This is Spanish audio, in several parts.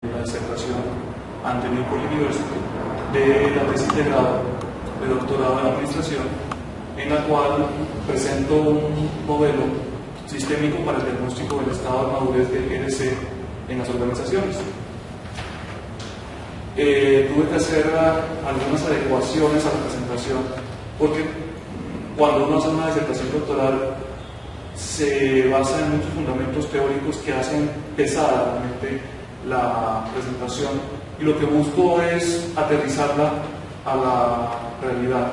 la disertación ante Newport University de la tesis de grado de doctorado en administración, en la cual presento un modelo sistémico para el diagnóstico del estado de madurez de GRC en las organizaciones. Tuve que hacer algunas adecuaciones a la presentación, porque cuando uno hace una disertación doctoral se basa en muchos fundamentos teóricos que hacen pesada realmente la presentación, y lo que busco es aterrizarla a la realidad.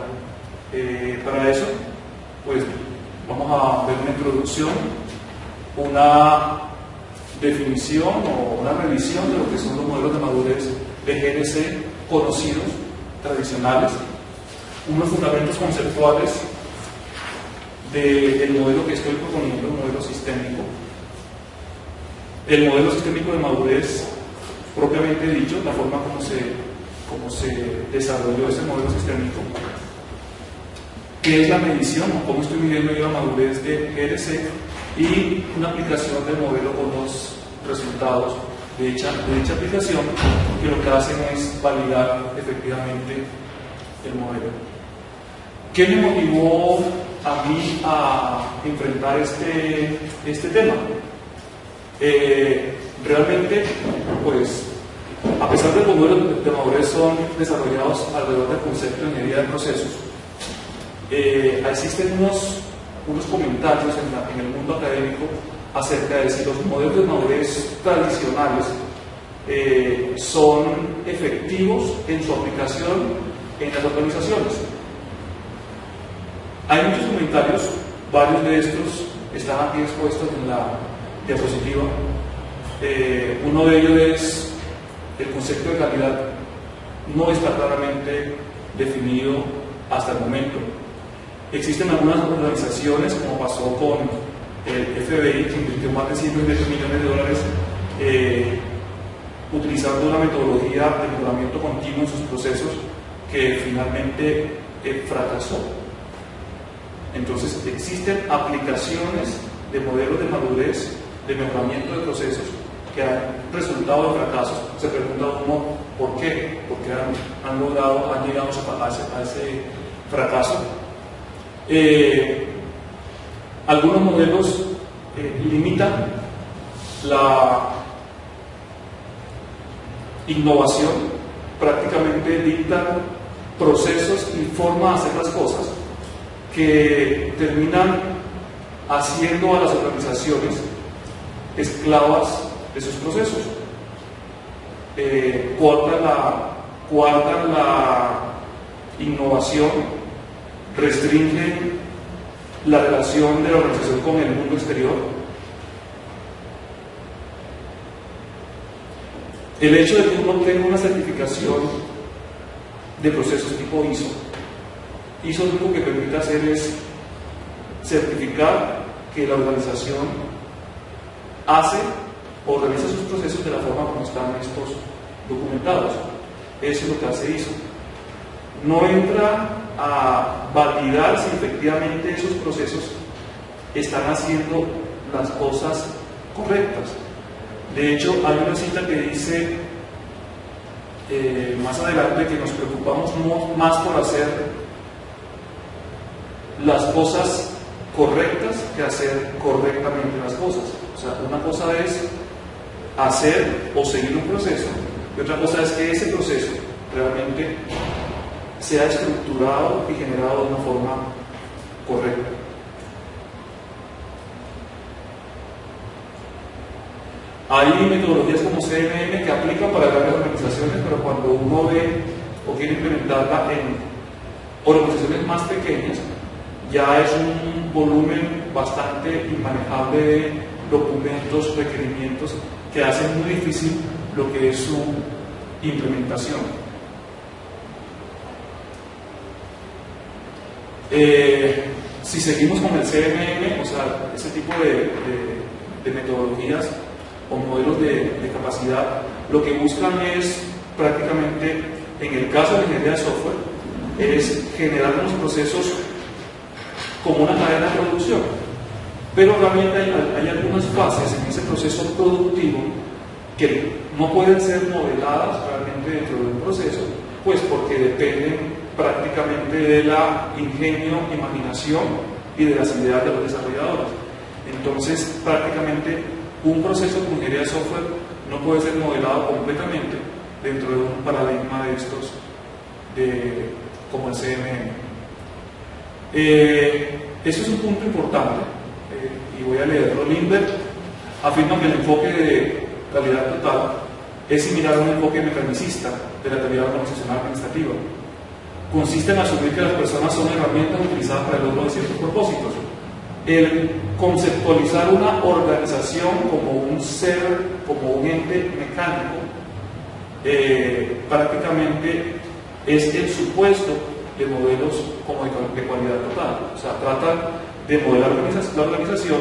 Para eso, pues vamos a ver una introducción, una definición o una revisión de lo que son los modelos de madurez de GRC conocidos, tradicionales, unos fundamentos conceptuales del modelo que estoy proponiendo, el modelo sistémico. El modelo sistémico de madurez, propiamente dicho, la forma como se desarrolló ese modelo sistémico, qué es la medición o cómo estoy midiendo yo la madurez de GRC, y una aplicación del modelo con los resultados de dicha aplicación, que lo que hacen es validar efectivamente el modelo. ¿Qué me motivó a mí a enfrentar este tema? Realmente, pues, a pesar de que los modelos de madurez son desarrollados alrededor del concepto de ingeniería de procesos, existen unos comentarios en el mundo académico acerca de si los modelos de madurez tradicionales son efectivos en su aplicación en las organizaciones. Hay muchos comentarios, varios de estos están aquí expuestos en la diapositiva. Uno de ellos es el concepto de calidad. No está claramente definido hasta el momento. Existen algunas organizaciones, como pasó con el FBI, que invirtió más de 120 millones de dólares utilizando una metodología de mejoramiento continuo en sus procesos, que finalmente fracasó. Entonces, existen aplicaciones de modelos de madurez, de mejoramiento de procesos, que han resultado de fracasos. Se pregunta uno, ¿por qué? Porque han llegado a ese fracaso. Algunos modelos limitan la innovación, prácticamente dictan procesos y forma de hacer las cosas que terminan haciendo a las organizaciones esclavas de sus procesos. Coartan la innovación, restringen la relación de la organización con el mundo exterior. El hecho de que uno tenga una certificación de procesos tipo ISO lo único que permite hacer es certificar que la organización hace o realiza sus procesos de la forma como están estos documentados. Eso es lo que hace ISO. No entra a validar si efectivamente esos procesos están haciendo las cosas correctas. De hecho, hay una cita que dice más adelante que nos preocupamos más por hacer las cosas correctas que hacer correctamente las cosas. O sea, una cosa es hacer o seguir un proceso, y otra cosa es que ese proceso realmente sea estructurado y generado de una forma correcta. Hay metodologías como CMM que aplican para grandes organizaciones, pero cuando uno ve o quiere implementarla en organizaciones más pequeñas, ya es un volumen bastante inmanejable de documentos, requerimientos, que hacen muy difícil lo que es su implementación. Si seguimos con el CMM, o sea, ese tipo de metodologías o modelos de capacidad, lo que buscan es prácticamente, en el caso de la ingeniería de software, es generar unos procesos como una cadena de producción, pero realmente hay algunas fases en ese proceso productivo que no pueden ser modeladas realmente dentro de un proceso, pues porque dependen prácticamente de la ingenio, imaginación y de las ideas de los desarrolladores. Entonces, prácticamente un proceso con ingeniería de software no puede ser modelado completamente dentro de un paradigma de estos, como el CMM. Eso es un punto importante, y voy a leerlo. Lindbergh afirma que el enfoque de calidad total es similar a un enfoque mecanicista de la calidad organizacional administrativa. Consiste en asumir que las personas son herramientas utilizadas para el logro de ciertos propósitos. El conceptualizar una organización como un ser, como un ente mecánico, prácticamente es el supuesto de modelos como de calidad total. O sea, tratan de modelar la organización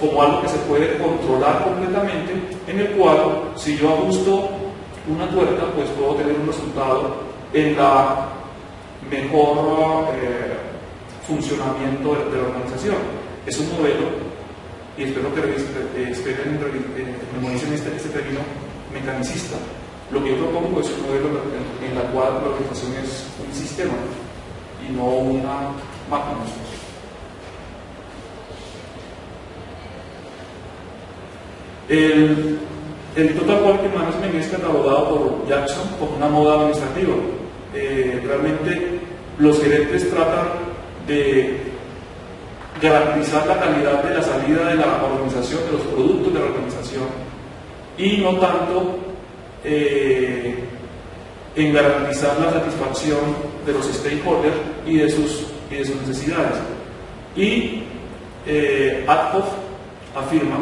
como algo que se puede controlar completamente, en el cual, si yo ajusto una tuerca, pues puedo tener un resultado en la mejor funcionamiento de la organización. Es un modelo, y espero que memoricen este término mecanicista. Lo que yo propongo es un modelo en la cual la organización es un sistema y no una máquina. El Total Quality Management es catalogado por Jackson como una moda administrativa. Realmente los gerentes tratan de garantizar la calidad de la salida de la organización, de los productos de la organización, y no tanto en garantizar la satisfacción de los stakeholders y de sus necesidades. Y Adcoff afirma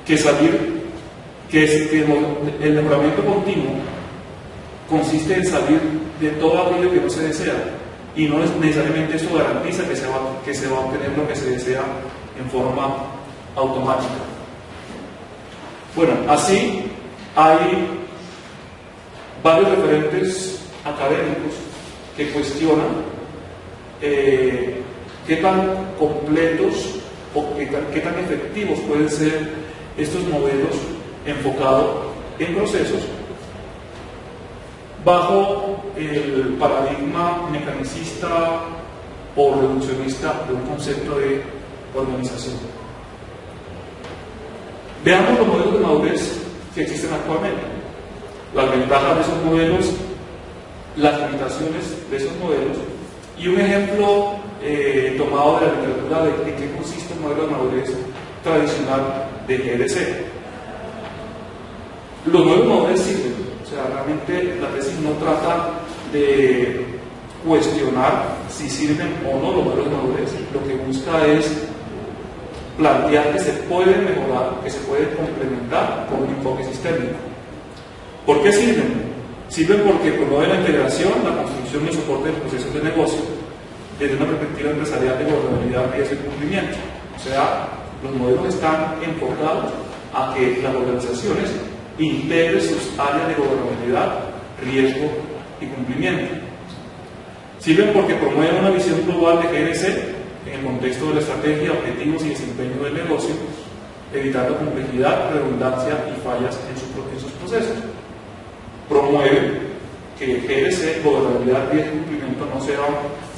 que el mejoramiento continuo consiste en salir de todo aquello que no se desea, y no necesariamente eso garantiza que se va a obtener lo que se desea en forma automática. Bueno, así hay varios referentes académicos que cuestionan qué tan completos o qué tan efectivos pueden ser estos modelos enfocados en procesos bajo el paradigma mecanicista o reduccionista de un concepto de organización. Veamos los modelos de madurez que existen actualmente, las ventajas de esos modelos, las limitaciones de esos modelos, y un ejemplo tomado de la literatura de en qué consiste un modelo de madurez tradicional de GDC. Los modelos de madurez sirven, o sea, realmente la tesis no trata de cuestionar si sirven o no los modelos de madurez, lo que busca es plantear que se pueden mejorar, que se pueden complementar con un enfoque sistémico. ¿Por qué sirven? Sirven porque promueven la integración, la construcción y el soporte de procesos de negocio desde una perspectiva empresarial de gobernabilidad, riesgo y cumplimiento. O sea, los modelos están enfocados a que las organizaciones integren sus áreas de gobernabilidad, riesgo y cumplimiento. Sirven porque promueven una visión global de GDC en el contexto de la estrategia, objetivos y desempeño del negocio, evitando complejidad, redundancia y fallas en sus procesos. Promueve que GDC, gobernabilidad, riesgo y cumplimiento no sean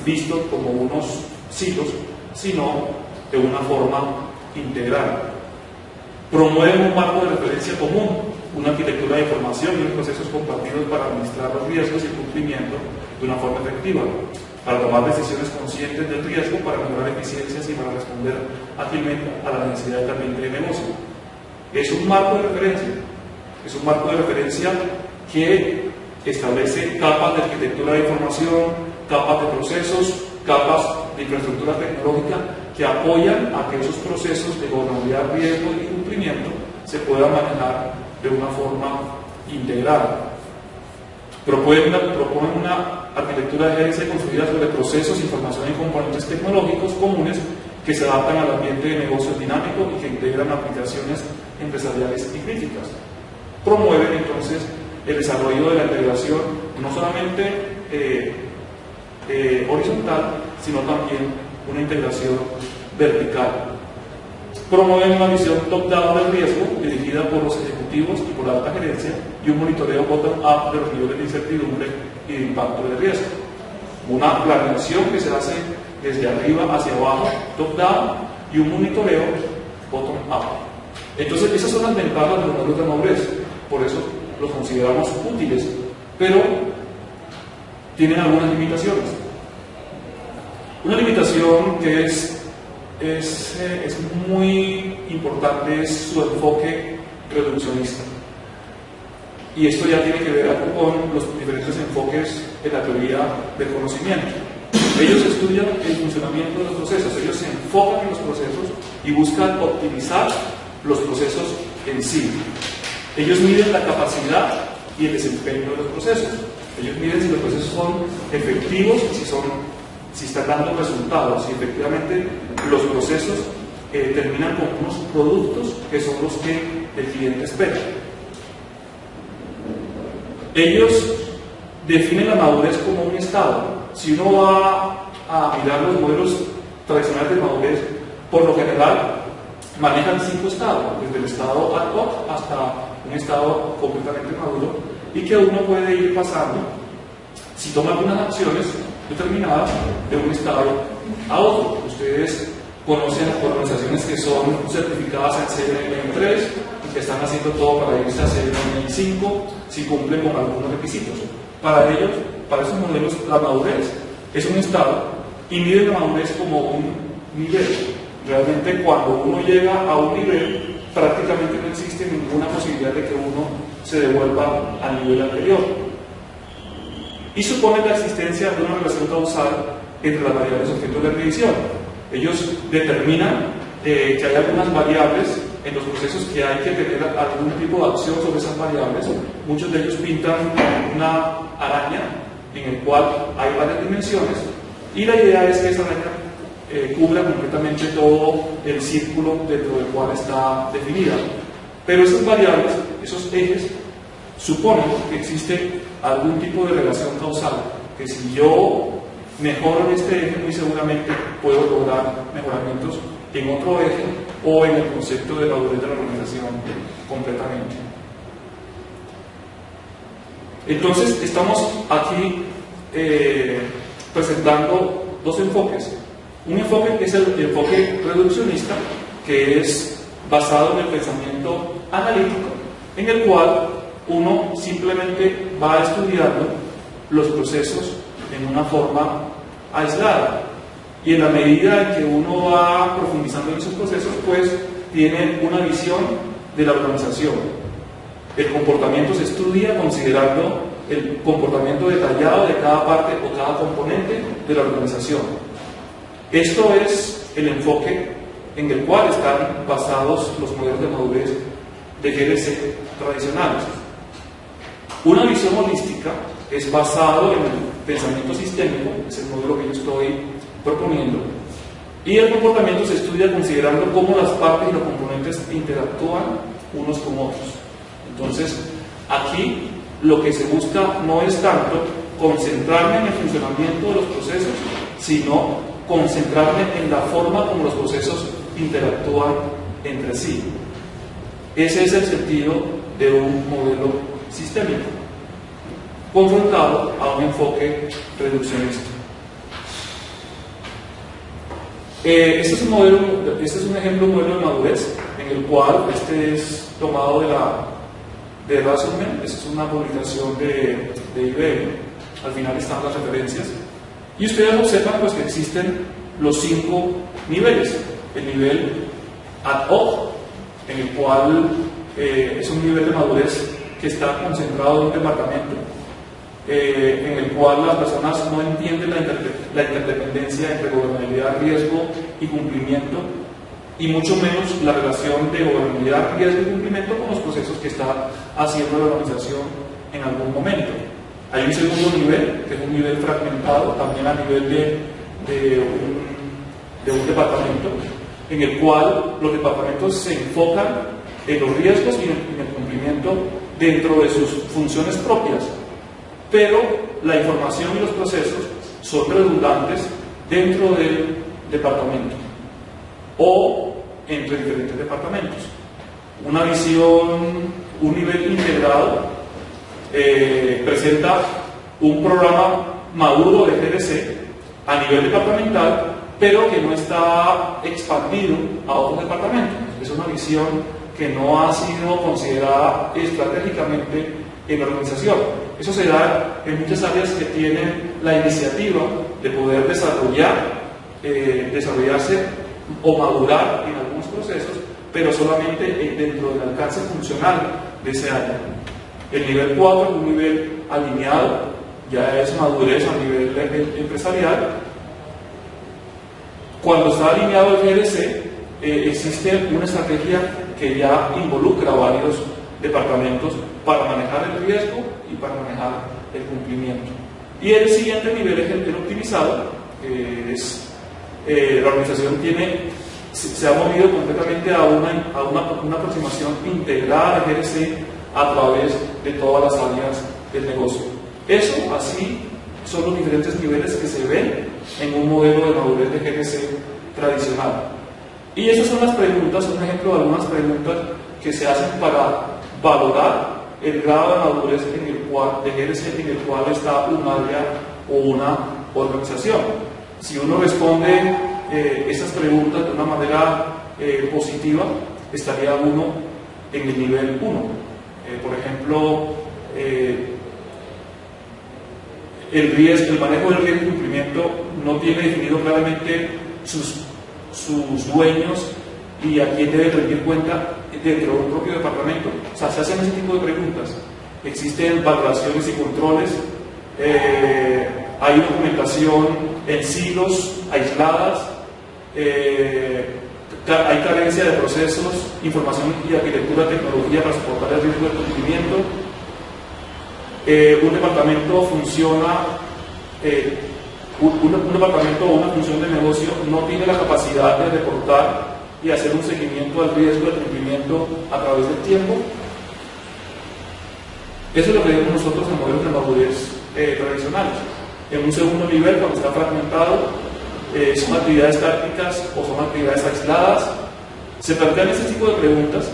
vistos como unos silos, sino de una forma integral. Promueve un marco de referencia común, una arquitectura de información y unos procesos compartidos para administrar los riesgos y el cumplimiento de una forma efectiva, para tomar decisiones conscientes del riesgo, para mejorar eficiencias y para responder ágilmente a la necesidad del ambiente de negocio. Es un marco de referencia, que establece capas de arquitectura de información, capas de procesos, capas de infraestructura tecnológica que apoyan a que esos procesos de gobernabilidad, riesgo y cumplimiento se puedan manejar de una forma integrada. Proponen una arquitectura de GDC construida sobre procesos, información y componentes tecnológicos comunes que se adaptan al ambiente de negocios dinámico y que integran aplicaciones empresariales y críticas. Promueven entonces el desarrollo de la integración no solamente horizontal, sino también una integración vertical. promueven una visión top-down del riesgo dirigida por los ejecutivos y por la alta gerencia y un monitoreo bottom-up de los niveles de incertidumbre y de impacto del riesgo. Una planeación que se hace desde arriba hacia abajo, top-down, y un monitoreo bottom-up. Entonces, esas son las ventajas de los modelos de madurez, por eso los consideramos útiles, pero tienen algunas limitaciones. Una limitación que es muy importante es su enfoque reduccionista. Y esto ya tiene que ver con los diferentes enfoques en la teoría del conocimiento. Ellos estudian el funcionamiento de los procesos, ellos se enfocan en los procesos y buscan optimizar los procesos en sí. Ellos miden la capacidad y el desempeño de los procesos. Ellos miden si los procesos son efectivos, si están dando resultados, si efectivamente los procesos terminan con unos productos que son los que el cliente espera. Ellos definen la madurez como un estado. Si uno va a mirar los modelos tradicionales de madurez, por lo general manejan 5 estados, desde el estado ad hoc hasta un estado completamente maduro, y que uno puede ir pasando, si toma algunas acciones determinadas, de un estado a otro. Ustedes conocen organizaciones que son certificadas en CNN 3 y que están haciendo todo para irse a CNN 5 si cumplen con algunos requisitos. Para ellos, para esos modelos, la madurez es un estado y miden la madurez como un nivel. Realmente, cuando uno llega a un nivel, prácticamente no existe ninguna posibilidad de que uno se devuelva al nivel anterior. Y supone la existencia de una relación causal entre las variables objeto de revisión. Ellos determinan que hay algunas variables en los procesos que hay que tener algún tipo de acción sobre esas variables. Muchos de ellos pintan una araña en el cual hay varias dimensiones y la idea es que esa araña cubra completamente todo el círculo dentro del cual está definida. Pero esas variables, esos ejes, suponen que existe algún tipo de relación causal, que si yo mejoro en este eje, muy seguramente puedo lograr mejoramientos en otro eje o en el concepto de madurez de la organización completamente. Entonces, estamos aquí presentando dos enfoques. Un enfoque que es el enfoque reduccionista, que es basado en el pensamiento analítico, en el cual uno simplemente va estudiando los procesos en una forma aislada. Y en la medida en que uno va profundizando en esos procesos, pues tiene una visión de la organización. El comportamiento se estudia considerando el comportamiento detallado de cada parte o cada componente de la organización. Esto es el enfoque en el cual están basados los modelos de madurez de GRC tradicionales. Una visión holística es basado en el pensamiento sistémico, es el modelo que yo estoy proponiendo, y el comportamiento se estudia considerando cómo las partes y los componentes interactúan unos con otros. Entonces, aquí lo que se busca no es tanto concentrarme en el funcionamiento de los procesos, sino concentrarme en la forma como los procesos interactúan entre sí. Ese es el sentido de un modelo sistémico, confrontado a un enfoque reduccionista. Este es un ejemplo de un modelo de madurez, en el cual este es tomado de Rasmussen. Esta es una publicación de IBM. Al final están las referencias. Y ustedes observan pues, que existen los 5 niveles. El nivel ad hoc, en el cual es un nivel de madurez que está concentrado en un departamento, en el cual las personas no entienden la interdependencia entre gobernabilidad, riesgo y cumplimiento, y mucho menos la relación de gobernabilidad, riesgo y cumplimiento con los procesos que está haciendo la organización en algún momento. Hay un segundo nivel, que es un nivel fragmentado, también a nivel de un departamento, en el cual los departamentos se enfocan en los riesgos y en el cumplimiento dentro de sus funciones propias, pero la información y los procesos son redundantes dentro del departamento. O entre diferentes departamentos. Una visión, un nivel integrado, presenta un programa maduro de GRC a nivel departamental, pero que no está expandido a otros departamentos. Es una visión que no ha sido considerada estratégicamente en la organización. Eso se da en muchas áreas que tienen la iniciativa de poder desarrollarse o madurar en algunos procesos, pero solamente dentro del alcance funcional de ese área. El nivel 4 es un nivel alineado, ya es madurez a nivel empresarial. Cuando está alineado el GRC, existe una estrategia que ya involucra a varios departamentos para manejar el riesgo y para manejar el cumplimiento. Y el siguiente nivel es el optimizado, que es la organización se ha movido completamente a una aproximación integrada de GRC a través de todas las áreas del negocio. Eso, así, son los diferentes niveles que se ven en un modelo de madurez de GRC tradicional. Y esas son las preguntas, un ejemplo de algunas preguntas que se hacen para valorar el grado de madurez de GRC en el cual está un área o una organización. Si uno responde estas preguntas de una manera positiva, estaría uno en el nivel 1. Por ejemplo, el manejo del riesgo y cumplimiento no tiene definido claramente sus dueños y a quién debe rendir cuenta dentro de un propio departamento. O sea, se hacen ese tipo de preguntas. Existen valoraciones y controles, hay documentación en silos aisladas, hay carencia de procesos, información y arquitectura de tecnología para soportar el riesgo de cumplimiento. Un departamento funciona, un departamento o una función de negocio no tiene la capacidad de reportar y hacer un seguimiento al riesgo de cumplimiento a través del tiempo. Eso es lo que vemos nosotros en modelos de madurez tradicionales. En un segundo nivel, cuando está fragmentado, son actividades tácticas o son actividades aisladas. Se plantean ese tipo de preguntas: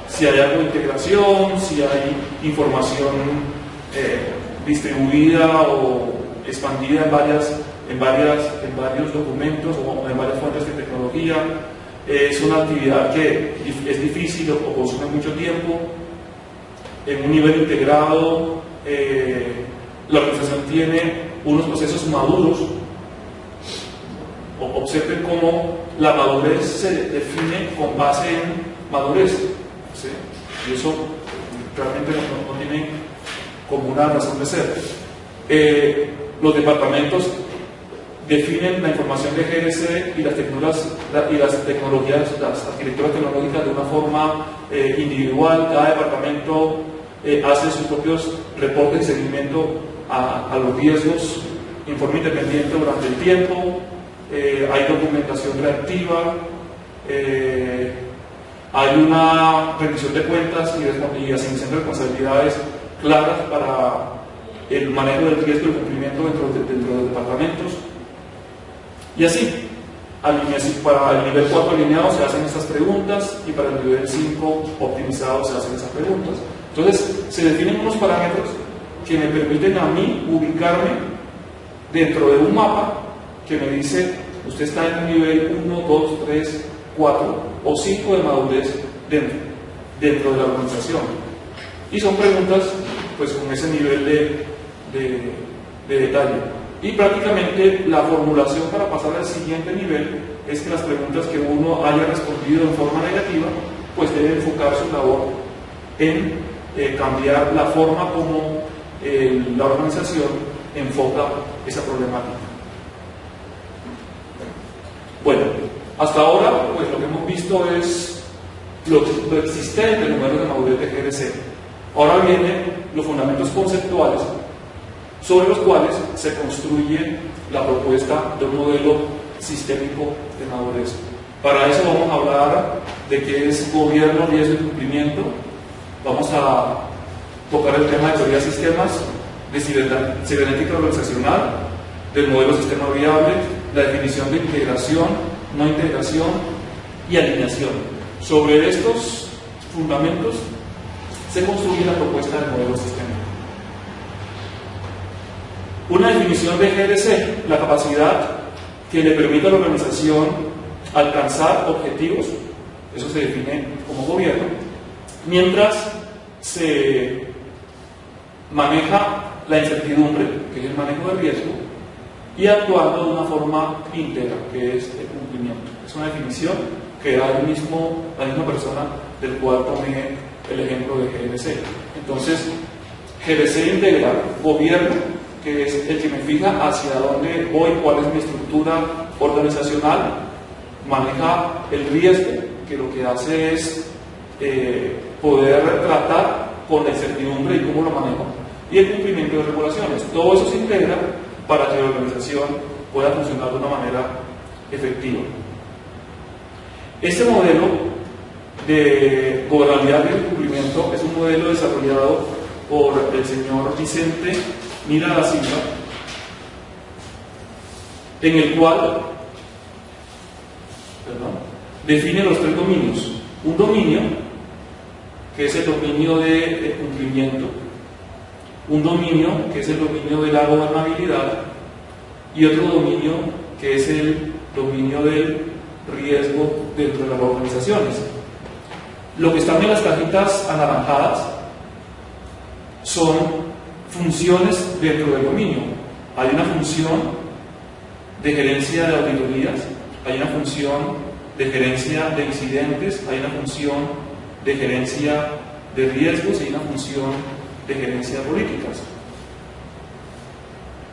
si hay algo de integración, si hay información distribuida o expandida en varios documentos o en varias fuentes de tecnología. Es una actividad que es difícil o consume mucho tiempo. En un nivel integrado, la organización tiene unos procesos maduros. Observen cómo la madurez se define con base en madurez, ¿sí? Y eso realmente no tiene como una razón de ser. Los departamentos definen la información de GRC y las tecnologías, las arquitecturas tecnológicas de una forma individual. Cada departamento hace sus propios reportes de seguimiento a los riesgos en forma independiente durante el tiempo. Hay documentación reactiva, hay una rendición de cuentas y asignación de responsabilidades claras para el manejo del riesgo y el cumplimiento dentro de los departamentos. Y así, para el nivel 4 alineado se hacen estas preguntas y para el nivel 5 optimizado se hacen esas preguntas. Entonces, se definen unos parámetros que me permiten a mí ubicarme dentro de un mapa que me dice: usted está en un nivel 1, 2, 3, 4 o 5 de madurez dentro de la organización. Y son preguntas pues con ese nivel de detalle. Y prácticamente la formulación para pasar al siguiente nivel es que las preguntas que uno haya respondido en forma negativa pues debe enfocar su labor en cambiar la forma como la organización enfoca esa problemática. Bueno, hasta ahora pues lo que hemos visto es lo existente en el modelo de madurez de GRC. Ahora vienen los fundamentos conceptuales sobre los cuales se construye la propuesta de un modelo sistémico de madurez. Para eso vamos a hablar de qué es gobierno, riesgo y cumplimiento. Vamos a tocar el tema de teoría de sistemas, de cibernética organizacional, del modelo sistema viable, la definición de integración, no integración, y alineación. Sobre estos fundamentos se construye la propuesta del modelo sistémico. Una definición de GRC, la capacidad que le permite a la organización alcanzar objetivos, eso se define como gobierno, mientras se maneja la incertidumbre, que es el manejo del riesgo, y actuando de una forma íntegra, que es el cumplimiento. Es una definición que da la misma persona del cual tomé el ejemplo de GRC. Entonces, GRC integra gobierno, que es el que me fija hacia dónde voy, cuál es mi estructura organizacional, maneja el riesgo, que lo que hace es poder tratar con la incertidumbre y cómo lo manejo, y el cumplimiento de regulaciones. Todo eso se integra para que la organización pueda funcionar de una manera efectiva. Este modelo de gobernabilidad y cumplimiento es un modelo desarrollado por el señor Vicente Mira da Silva, en el cual define los tres dominios. Un dominio, que es el dominio del cumplimiento, un dominio, que es el dominio de la gobernabilidad, y otro dominio, que es el dominio del riesgo dentro de las organizaciones. Lo que están en las cajitas anaranjadas son funciones dentro del dominio. Hay una función de gerencia de auditorías, hay una función de gerencia de incidentes, hay una función de gerencia de riesgos y hay una función de gerencia de políticas.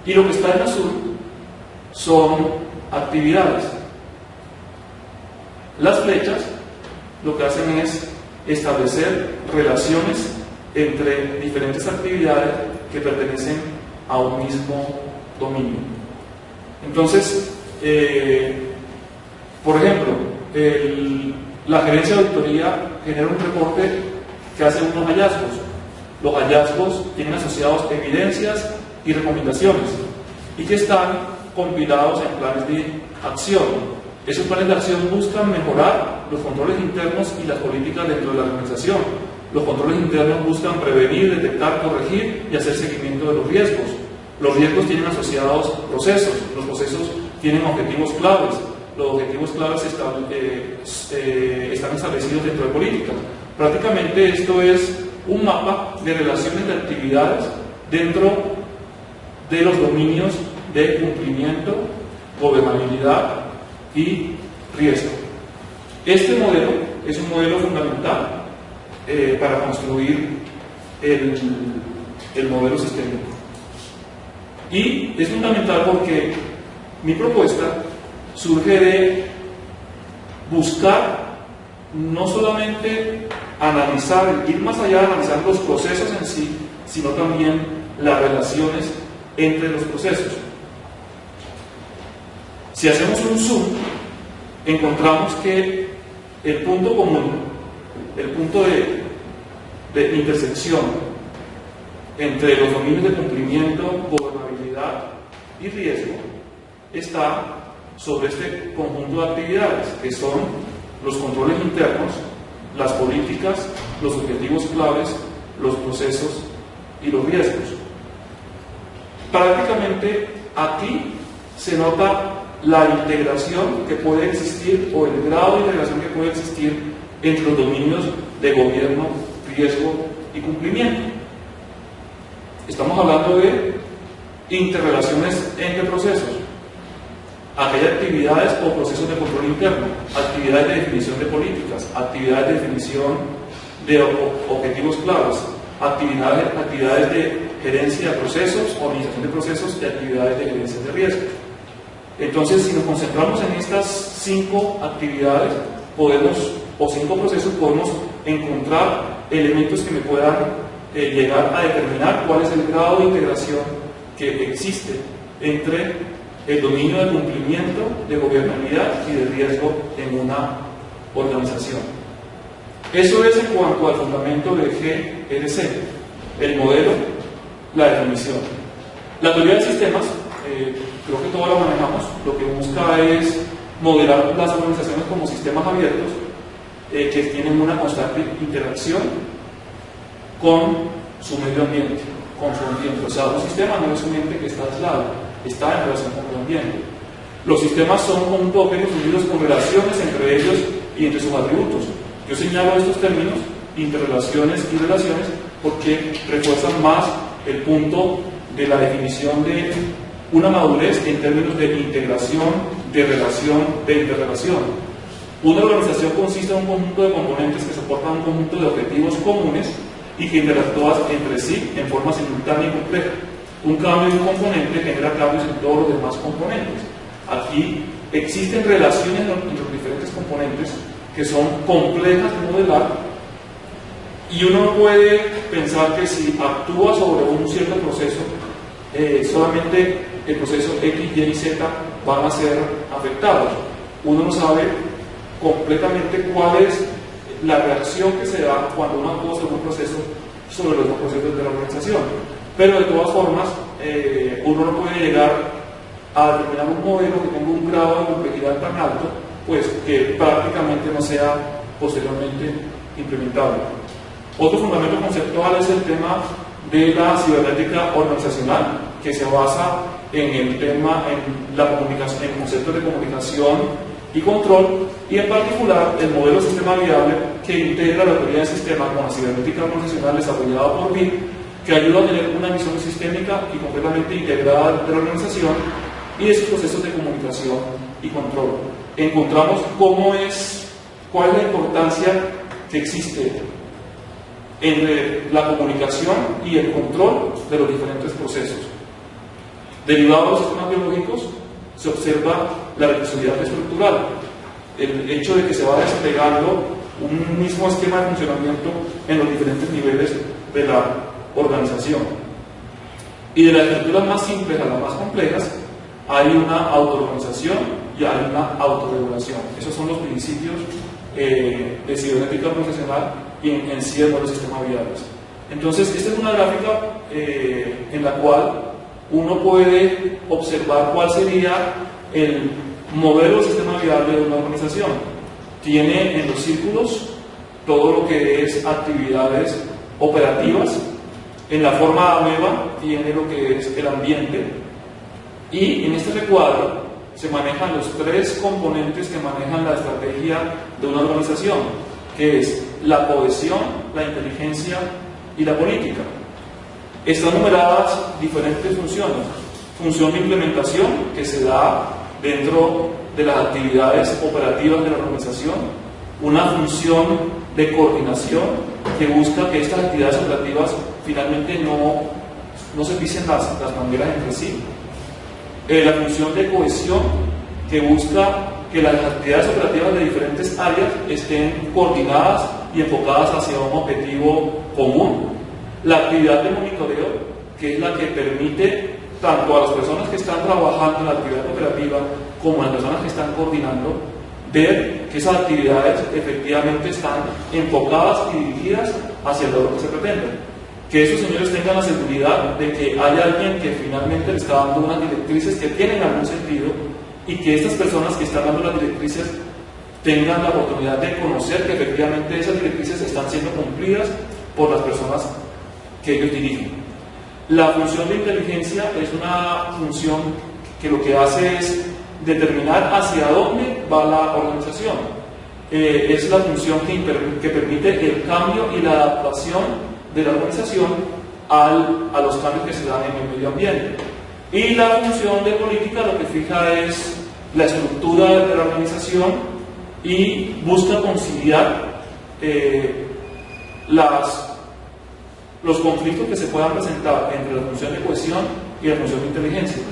Y lo que está en azul son actividades. Las flechas lo que hacen es establecer relaciones entre diferentes actividades que pertenecen a un mismo dominio. Entonces, por ejemplo, la gerencia de auditoría genera un reporte que hace unos hallazgos. Los hallazgos tienen asociados evidencias y recomendaciones y que están compilados en planes de acción. Esos planes de acción buscan mejorar los controles internos y las políticas dentro de la organización. Los controles internos buscan prevenir, detectar, corregir y hacer seguimiento de los riesgos. Los riesgos tienen asociados procesos. Los procesos tienen objetivos claves. Los objetivos claves están establecidos dentro de políticas. Prácticamente esto es un mapa de relaciones de actividades dentro de los dominios de cumplimiento, gobernabilidad y riesgo. Este modelo es un modelo fundamental para construir el modelo sistémico. Y es fundamental porque mi propuesta surge de buscar no solamente analizar, ir más allá de analizar los procesos en sí, sino también las relaciones entre los procesos. Si hacemos un zoom, encontramos que el punto común, el punto de intersección entre los dominios de cumplimiento, gobernabilidad y riesgo está sobre este conjunto de actividades, que son los controles internos, las políticas, los objetivos claves, los procesos y los riesgos. Prácticamente aquí se nota la integración que puede existir o el grado de integración que puede existir entre los dominios de gobierno, riesgo y cumplimiento. Estamos hablando de interrelaciones entre procesos. Aquí hay actividades o procesos de control interno, actividades de definición de políticas, actividades de definición de objetivos claves, actividades de gerencia de procesos, organización de procesos y actividades de gerencia de riesgo. Entonces, si nos concentramos en estas 5 actividades, o 5 procesos, podemos encontrar elementos que me puedan llegar a determinar cuál es el grado de integración que existe entre el dominio de cumplimiento, de gobernabilidad y de riesgo en una organización. Eso es en cuanto al fundamento de GRC, el modelo, la definición. La teoría de sistemas, creo que todos la manejamos, lo que busca es modelar las organizaciones como sistemas abiertos que tienen una constante interacción con su medio ambiente, con su ambiente. O sea, un sistema no es un ente que está aislado, está en relación con el ambiente. Los sistemas son conjuntos de objetos unidos con relaciones entre ellos y entre sus atributos. Yo señalo estos términos, interrelaciones y relaciones, porque refuerzan más el punto de la definición de una madurez en términos de integración, de relación, de interrelación. Una organización consiste en un conjunto de componentes que soportan un conjunto de objetivos comunes y que interactúan entre sí en forma simultánea y compleja. Un cambio de un componente genera cambios en todos los demás componentes. Aquí existen relaciones entre los diferentes componentes que son complejas de modelar, y uno no puede pensar que si actúa sobre un cierto proceso, solamente el proceso X, Y y Z van a ser afectados. Uno no sabe completamente cuál es la reacción que se da cuando uno actúa sobre un proceso, sobre los procesos de la organización. Pero de todas formas, uno no puede llegar a determinar un modelo que tenga un grado de complejidad tan alto, pues que prácticamente no sea posteriormente implementable. Otro fundamento conceptual es el tema de la cibernética organizacional, que se basa en el tema, en la comunicación, en conceptos de comunicación y control, y en particular el modelo sistema viable que integra la teoría del sistema con la cibernética organizacional desarrollada por BIT, que ayuda a tener una visión sistémica y completamente integrada de la organización y de sus procesos de comunicación y control. Encontramos cuál es la importancia que existe entre la comunicación y el control de los diferentes procesos. Derivado de los sistemas biológicos, se observa la recursividad estructural, el hecho de que se va desplegando un mismo esquema de funcionamiento en los diferentes niveles de la organización. Y de las estructuras más simples a las más complejas, hay una autoorganización y hay una autorregulación. Esos son los principios de cibernética organizacional y en sí de los sistemas viables. Entonces, esta es una gráfica en la cual uno puede observar cuál sería el modelo de sistema viable de una organización. Tiene en los círculos todo lo que es actividades operativas. En la forma ameba tiene lo que es el ambiente, y en este recuadro se manejan los tres componentes que manejan la estrategia de una organización, que es la cohesión, la inteligencia y la política. Están numeradas diferentes funciones. Función de implementación, que se da dentro de las actividades operativas de la organización. Una función de coordinación, que busca que estas actividades operativas finalmente no se pisen las mangueras entre sí. La función de cohesión, que busca que las actividades operativas de diferentes áreas estén coordinadas y enfocadas hacia un objetivo común. La actividad de monitoreo, que es la que permite tanto a las personas que están trabajando en la actividad operativa como a las personas que están coordinando ver que esas actividades efectivamente están enfocadas y dirigidas hacia el logro que se pretende. Que esos señores tengan la seguridad de que hay alguien que finalmente le está dando unas directrices que tienen algún sentido, y que estas personas que están dando las directrices tengan la oportunidad de conocer que efectivamente esas directrices están siendo cumplidas por las personas que ellos dirigen. La función de inteligencia es una función que lo que hace es determinar hacia dónde va la organización. Es la función que permite el cambio y la adaptación de la organización a los cambios que se dan en el medio ambiente. Y la función de política lo que fija es la estructura de la organización y busca conciliar los conflictos que se puedan presentar entre la función de cohesión y la función de inteligencia.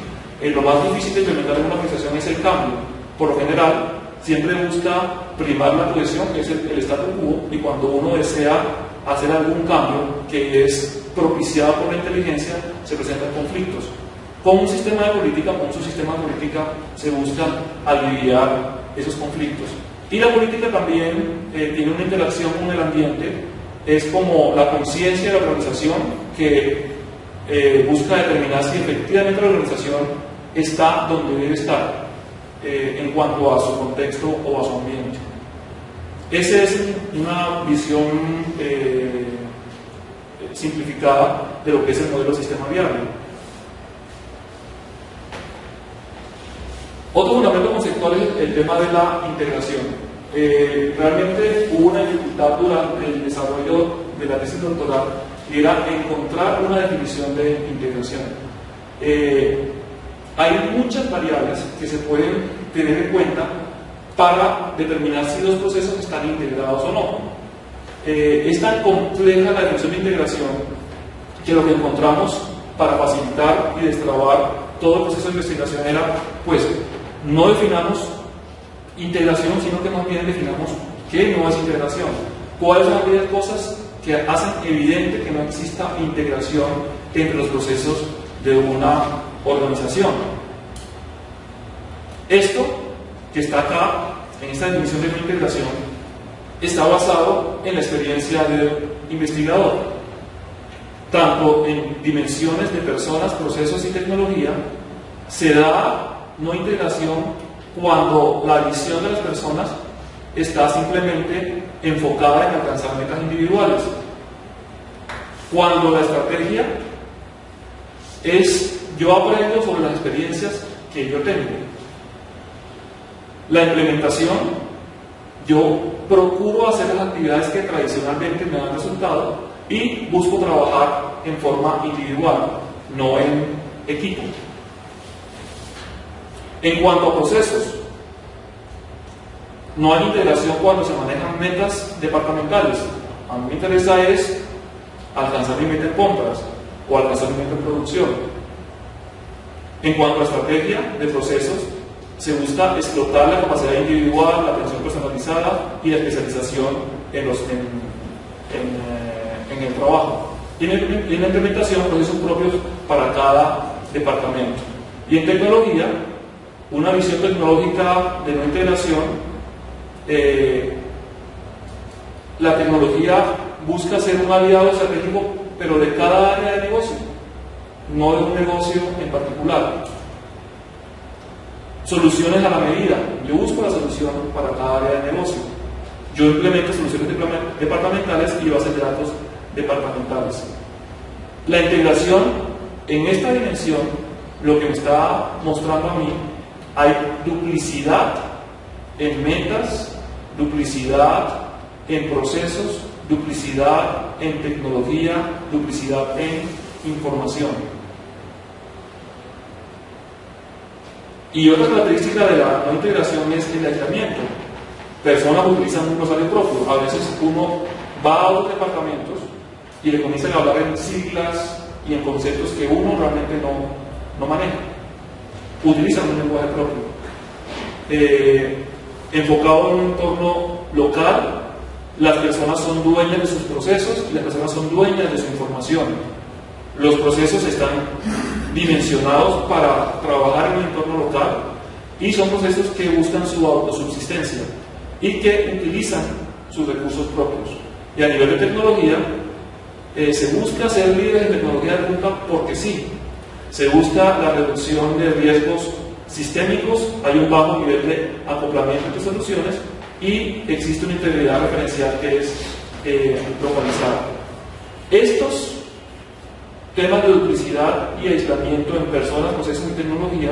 Lo más difícil de implementar en una organización es el cambio. Por lo general, siempre busca primar la cohesión, que es el status quo, y cuando uno desea hacer algún cambio que es propiciado por la inteligencia, se presentan conflictos. Con un sistema de política, con su sistema de política, se busca aliviar esos conflictos. Y la política también tiene una interacción con el ambiente, es como la conciencia de la organización que busca determinar si efectivamente la organización está donde debe estar. en cuanto a su contexto o a su ambiente. Esa es una visión simplificada de lo que es el modelo de sistema viable. Otro fundamento conceptual es el tema de la integración. Realmente hubo una dificultad durante el desarrollo de la tesis doctoral y era encontrar una definición de integración. Hay muchas variables que se pueden tener en cuenta para determinar si los procesos están integrados o no. Es tan compleja la definición de integración que lo que encontramos para facilitar y destrabar todo el proceso de investigación era, pues, no definamos integración, sino que más bien definamos qué no es integración, cuáles son aquellas cosas que hacen evidente que no exista integración entre los procesos de una organización. Esto que está acá, en esta definición de no integración, está basado en la experiencia del investigador, tanto en dimensiones de personas, procesos y tecnología. Se da no integración cuando la visión de las personas está simplemente enfocada en alcanzar metas individuales, cuando la estrategia es yo aprendo sobre las experiencias que yo tengo. La implementación, yo procuro hacer las actividades que tradicionalmente me dan resultado y busco trabajar en forma individual, no en equipo. En cuanto a procesos, no hay integración cuando se manejan metas departamentales. A mí me interesa es alcanzar mi meta en compras o alcanzar mi meta en producción. En cuanto a estrategia de procesos, se busca explotar la capacidad individual, la atención personalizada y la especialización en el trabajo. Y en la implementación, procesos propios para cada departamento. Y en tecnología, una visión tecnológica de no integración. La tecnología busca ser un aliado estratégico, pero de cada área de negocio, no de un negocio en particular. Soluciones a la medida. Yo busco la solución para cada área de negocio. Yo implemento soluciones departamentales y bases de datos departamentales. La integración en esta dimensión, lo que me está mostrando a mí, hay duplicidad en metas, duplicidad en procesos, duplicidad en tecnología, duplicidad en información. Y otra característica de la no integración es el aislamiento. Personas utilizan un rosario propio. A veces uno va a otros departamentos y le comienzan a hablar en siglas y en conceptos que uno realmente no maneja. Utilizan un lenguaje propio. Enfocado en un entorno local, las personas son dueñas de sus procesos y las personas son dueñas de su información. Los procesos están dimensionados para trabajar en un entorno local y son procesos que buscan su autosubsistencia y que utilizan sus recursos propios. Y a nivel de tecnología, se busca ser líderes en tecnología de punta porque sí. Se busca la reducción de riesgos sistémicos, hay un bajo nivel de acoplamiento entre soluciones y existe una integridad referencial que es localizada. Estos temas de duplicidad y aislamiento en personas, procesos y tecnología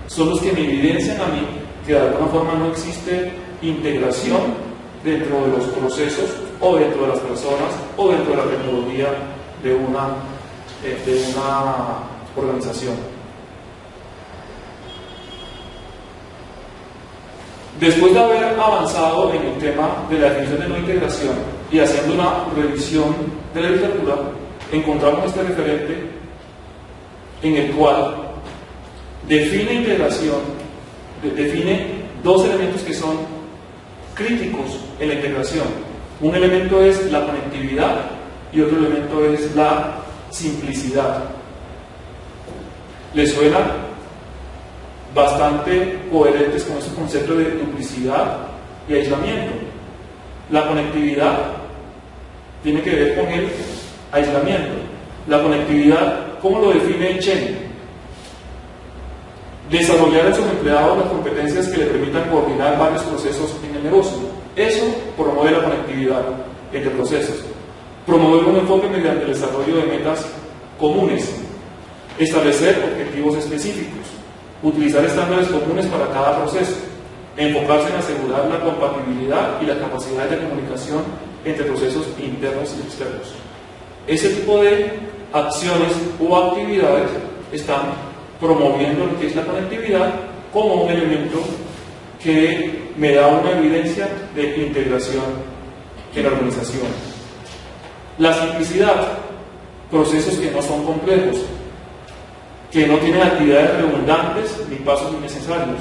son los que me evidencian a mí que de alguna forma no existe integración dentro de los procesos o dentro de las personas o dentro de la tecnología de una organización. Después de haber avanzado en el tema de la definición de no integración y haciendo una revisión de la literatura, encontramos este referente en el cual define integración, define dos elementos que son críticos en la integración. Un elemento es la conectividad y otro elemento es la simplicidad. ¿Les suena bastante coherentes con ese concepto de duplicidad y aislamiento? La conectividad tiene que ver con el aislamiento. La conectividad, ¿cómo lo define Chen? Desarrollar en sus empleados las competencias que le permitan coordinar varios procesos en el negocio. Eso promueve la conectividad entre procesos. Promover un enfoque mediante el desarrollo de metas comunes. Establecer objetivos específicos. Utilizar estándares comunes para cada proceso. Enfocarse en asegurar la compatibilidad y las capacidades de comunicación entre procesos internos y externos. Ese tipo de acciones o actividades están promoviendo lo que es la conectividad como un elemento que me da una evidencia de integración en la organización. La simplicidad, procesos que no son complejos, que no tienen actividades redundantes ni pasos innecesarios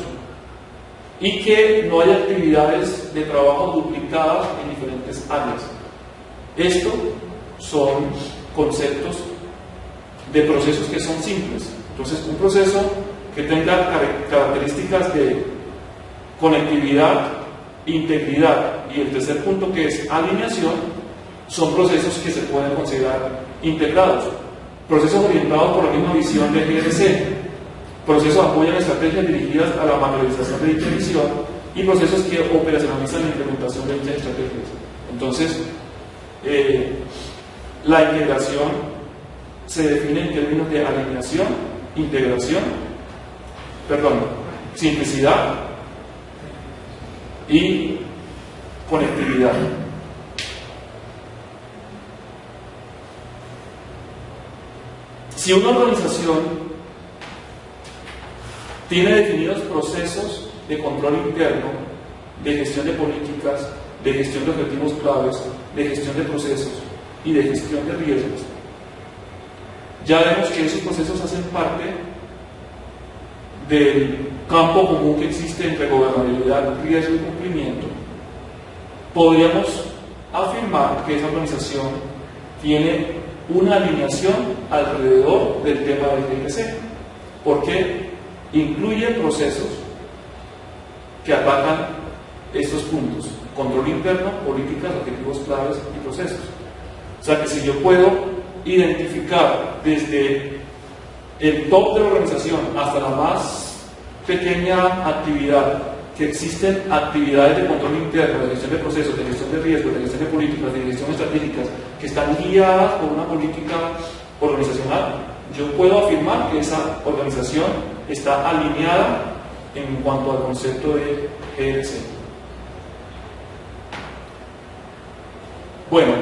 y que no hay actividades de trabajo duplicadas en diferentes áreas. Esto son conceptos de procesos que son simples. Entonces, un proceso que tenga características de conectividad, integridad y el tercer punto, que es alineación, son procesos que se pueden considerar integrados. Procesos orientados por la misma visión de GRC. Procesos apoyan estrategias dirigidas a la materialización de dicha visión y procesos que operacionalizan la implementación de dichas estrategias. Entonces, la integración se define en términos de alineación, integración, simplicidad y conectividad. Si una organización tiene definidos procesos de control interno, de gestión de políticas, de gestión de objetivos claves, de gestión de procesos y de gestión de riesgos, ya vemos que esos procesos hacen parte del campo común que existe entre gobernabilidad, riesgo y cumplimiento. Podríamos afirmar que esa organización tiene una alineación alrededor del tema del GRC, porque incluye procesos que atacan estos puntos: control interno, políticas, objetivos claves y procesos. O sea que si yo puedo identificar desde el top de la organización hasta la más pequeña actividad que existen actividades de control interno, de gestión de procesos, de gestión de riesgos, de gestión de políticas, de gestión estratégicas, que están guiadas por una política organizacional, yo puedo afirmar que esa organización está alineada en cuanto al concepto de GRC. Bueno,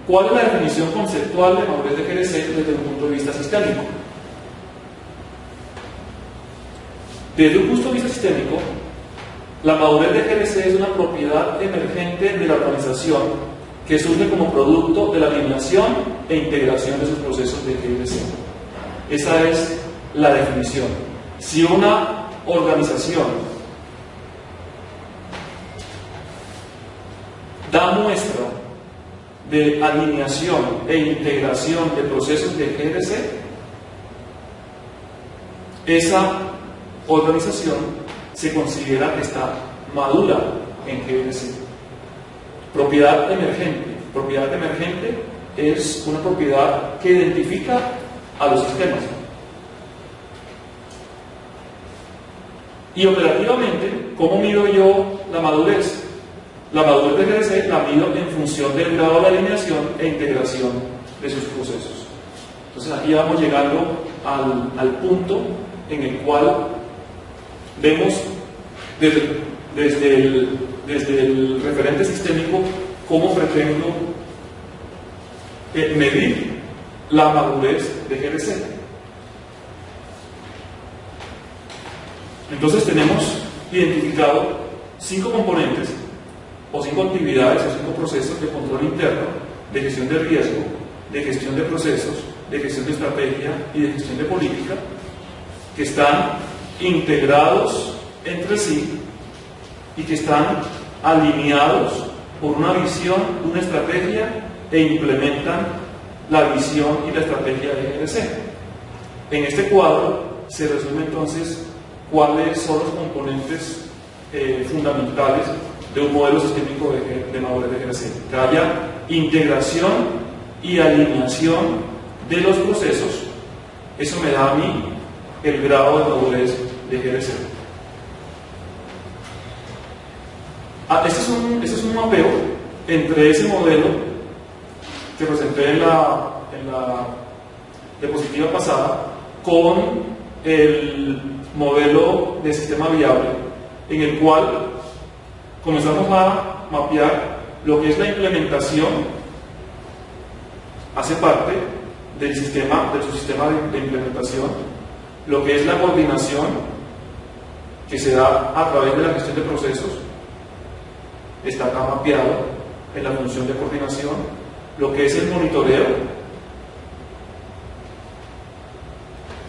¿cuál es la definición conceptual de madurez de GRC desde un punto de vista sistémico? Desde un punto de vista sistémico, la madurez de GRC es una propiedad emergente de la organización que surge como producto de la alineación e integración de sus procesos de GRC. Esa es la definición. Si una organización da muestra de alineación e integración de procesos de GRC, esa organización se considera que está madura en GRC. Propiedad emergente. Propiedad emergente es una propiedad que identifica a los sistemas. Y operativamente, ¿cómo mido yo la madurez? La madurez de GRC la mido en función del grado de alineación e integración de sus procesos. Entonces aquí vamos llegando al punto en el cual vemos desde el referente sistémico cómo pretendo medir la madurez de GRC. Entonces tenemos identificado 5 componentes o 5 actividades o 5 procesos de control interno, de gestión de riesgo, de gestión de procesos, de gestión de estrategia y de gestión de política, que están integrados entre sí y que están alineados por una visión, una estrategia e implementan la visión y la estrategia de GRC. En este cuadro se resume entonces cuáles son los componentes fundamentales de un modelo sistémico de madurez de GRC. Que haya integración y alineación de los procesos. Eso me da a mí el grado de madurez de GRC. Este es un mapeo entre ese modelo que presenté en la diapositiva pasada con el modelo de sistema viable, en el cual comenzamos a mapear lo que es la implementación, hace parte del sistema, de su sistema de implementación, lo que es la coordinación que se da a través de la gestión de procesos, está acá mapeado en la función de coordinación, lo que es el monitoreo,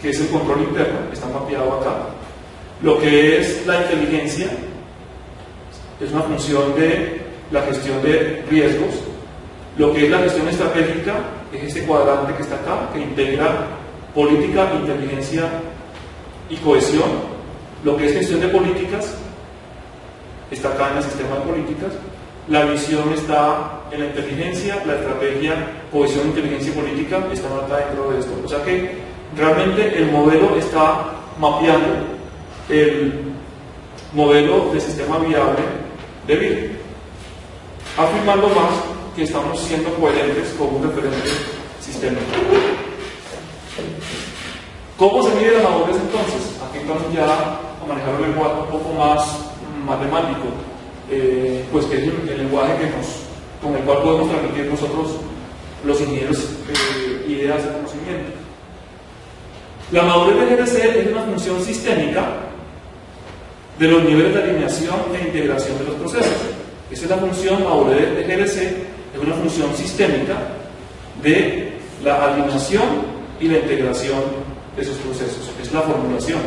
que es el control interno, está mapeado acá, lo que es la inteligencia, es una función de la gestión de riesgos, lo que es la gestión estratégica, es este cuadrante que está acá, que integra política, inteligencia y cohesión, lo que es gestión de políticas, está acá en el sistema de políticas, la visión está en la inteligencia, la estrategia, cohesión, inteligencia y política están acá dentro de esto. O sea que realmente el modelo está mapeando el modelo de sistema viable de BIR, afirmando más que estamos siendo coherentes con un referente sistémico. ¿Cómo se mide la madurez entonces? Aquí vamos ya a manejar un lenguaje un poco más matemático, pues que es el lenguaje con el cual podemos transmitir nosotros los ingenieros ideas de conocimiento. La madurez de GRC es una función sistémica de los niveles de alineación e integración de los procesos. Esa es la función madurez de GRC, es una función sistémica de la alineación y la integración de esos procesos. Es la formulación.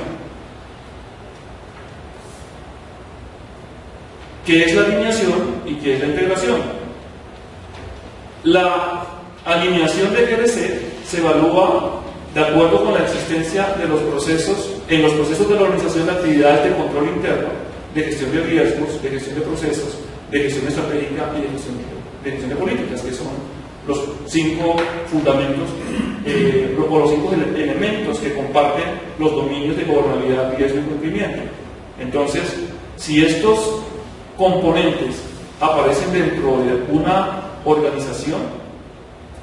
¿Qué es la alineación y qué es la integración? La alineación de GRC se evalúa de acuerdo con la existencia de los procesos, en los procesos de la organización de actividades de control interno, de gestión de riesgos, de gestión de procesos, de gestión estratégica y de gestión de políticas, que son los 5 fundamentos o los 5 elementos que comparten los dominios de gobernabilidad, riesgo y cumplimiento. Entonces, si estos componentes aparecen dentro de una organización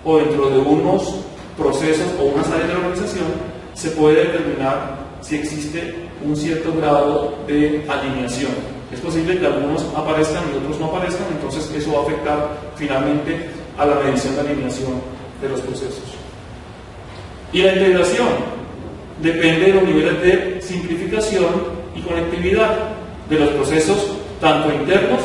o dentro de unos procesos o unas áreas de la organización, se puede determinar si existe un cierto grado de alineación. Es posible que algunos aparezcan y otros no aparezcan, entonces eso va a afectar finalmente a la medición de alineación de los procesos. Y la integración depende de los niveles de simplificación y conectividad de los procesos, tanto internos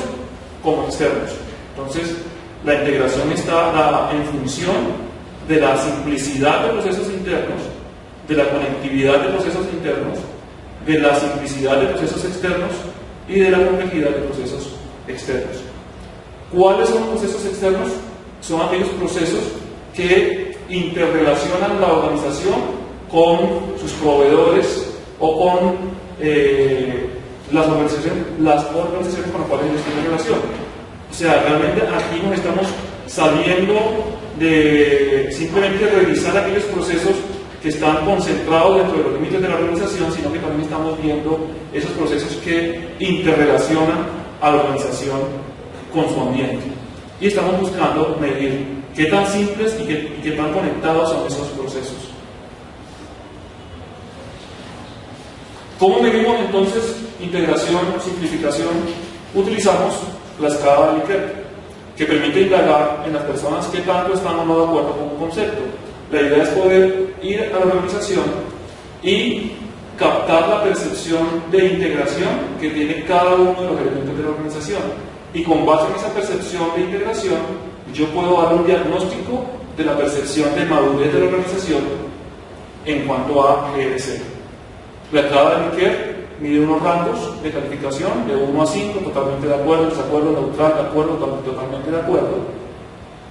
como externos. Entonces, la integración está en función de la simplicidad de procesos internos, de la conectividad de procesos internos, de la simplicidad de procesos externos y de la complejidad de procesos externos. ¿Cuáles son los procesos externos? Son aquellos procesos que interrelacionan la organización con sus proveedores o con las organizaciones con las cuales ellos tienen relación. O sea, realmente aquí nos estamos saliendo de simplemente revisar aquellos procesos que están concentrados dentro de los límites de la organización, sino que también estamos viendo esos procesos que interrelacionan a la organización con su ambiente. Y estamos buscando medir qué tan simples y qué tan conectados son esos procesos. ¿Cómo medimos entonces integración, simplificación? Utilizamos la escala de Likert, que permite indagar en las personas qué tanto están o no de acuerdo con un concepto. La idea es poder ir a la organización y captar la percepción de integración que tiene cada uno de los elementos de la organización. Y con base en esa percepción de integración, yo puedo dar un diagnóstico de la percepción de madurez de la organización en cuanto a GRC. La escala de Likert mide unos rangos de calificación de 1 a 5, totalmente de acuerdo, desacuerdo, neutral, de acuerdo, totalmente de acuerdo.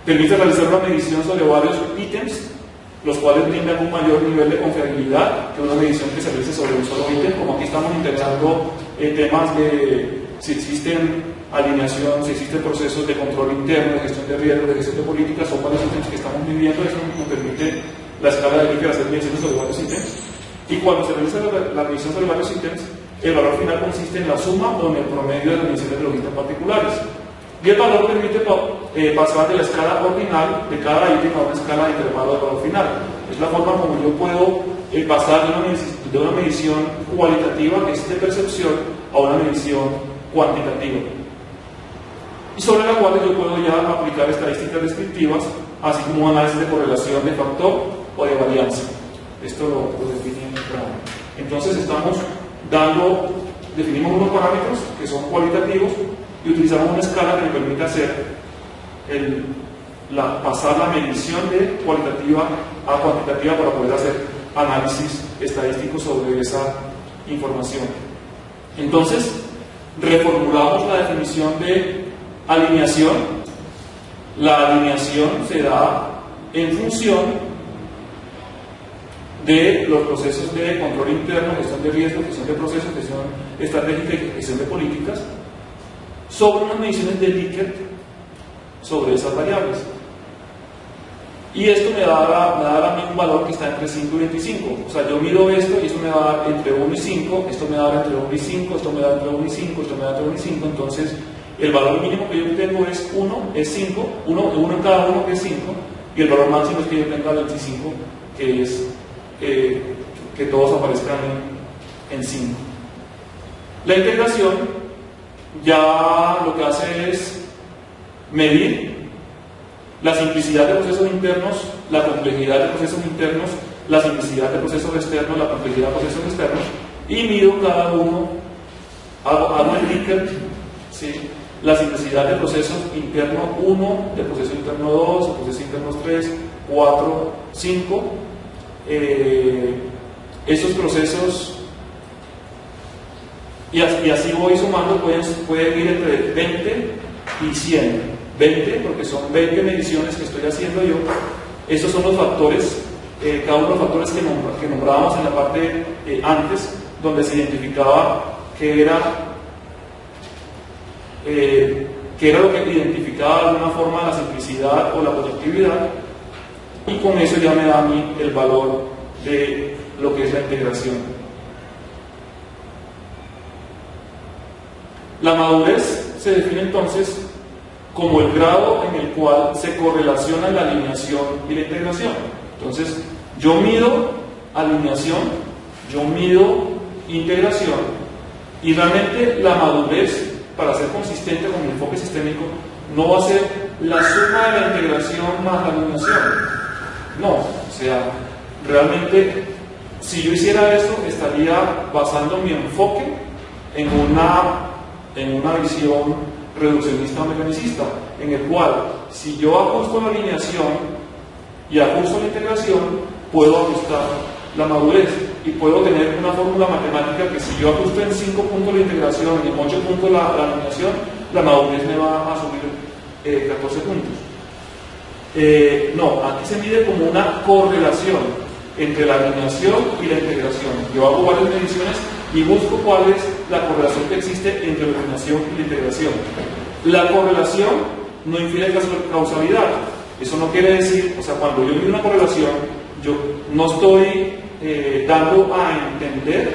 Permite realizar una medición sobre varios ítems, los cuales brindan un mayor nivel de confiabilidad que una medición que se realice sobre un solo ítem. Como aquí estamos interesando temas de si existen alineación, si existen procesos de control interno, de gestión de riesgos, de gestión de políticas, son varios ítems que estamos midiendo. Eso nos permite la escala de Likert hacer mediciones sobre varios ítems. Y cuando se realiza la medición sobre varios ítems, el valor final consiste en la suma o en el promedio de las mediciones de logistas particulares. Y el valor permite pasar de la escala ordinal de cada ítem a una escala de intervalo de valor final. Es la forma como yo puedo pasar de una medición cualitativa, que es de percepción, a una medición cuantitativa. Y sobre la cual yo puedo ya aplicar estadísticas descriptivas, así como un análisis de correlación de factor o de varianza. Esto lo define en el programa. Entonces definimos unos parámetros que son cualitativos y utilizamos una escala que me permite pasar la medición de cualitativa a cuantitativa para poder hacer análisis estadístico sobre esa información. Entonces, reformulamos la definición de alineación. La alineación se da en función de los procesos de control interno, gestión de riesgo, gestión de procesos, gestión estratégica y gestión de políticas, sobre unas mediciones de Likert sobre esas variables. Y esto me da a mí un valor que está entre 5 y 25. O sea, yo mido esto y esto me va a dar entre 1 y 5, esto me da entre 1 y 5, esto me da entre 1 y 5, esto me da entre 1 y 5. Entonces, el valor mínimo que yo tengo es 1, es 5, uno en cada uno, que es 5, y el valor máximo es que yo tenga 25, que es que todos aparezcan en 5. La integración ya lo que hace es medir la simplicidad de procesos internos, la complejidad de procesos internos, la simplicidad de procesos externos, la complejidad de procesos externos, y mido cada uno, hago el Likert, ¿sí? La simplicidad de procesos interno 1, de proceso interno 2, de procesos internos 3, 4, 5. Esos procesos, y así voy sumando, pueden ir entre 20 y 100. 20 porque son 20 mediciones que estoy haciendo yo. Estos son los factores, cada uno de los factores que nombrábamos en la parte antes, donde se identificaba qué era lo que identificaba de alguna forma la simplicidad o la productividad, y con eso ya me da a mí el valor de lo que es la integración. La madurez se define entonces como el grado en el cual se correlaciona la alineación y la integración. Entonces, yo mido alineación, yo mido integración, y realmente la madurez, para ser consistente con el enfoque sistémico, no va a ser la suma de la integración más la alineación. No, o sea, realmente, si yo hiciera eso, estaría basando mi enfoque en una visión reduccionista o mecanicista, en el cual, si yo ajusto la alineación y ajusto la integración, puedo ajustar la madurez y puedo tener una fórmula matemática que, si yo ajusto en 5 puntos la integración y en 8 puntos la alineación, la madurez me va a subir 14 puntos. No, aquí se mide como una correlación entre la alineación y la integración. Yo hago varias mediciones y busco cuál es la correlación que existe entre la alineación y la integración. La correlación no infiere causalidad. Eso no quiere decir, o sea, cuando yo mido una correlación, yo no estoy dando a entender,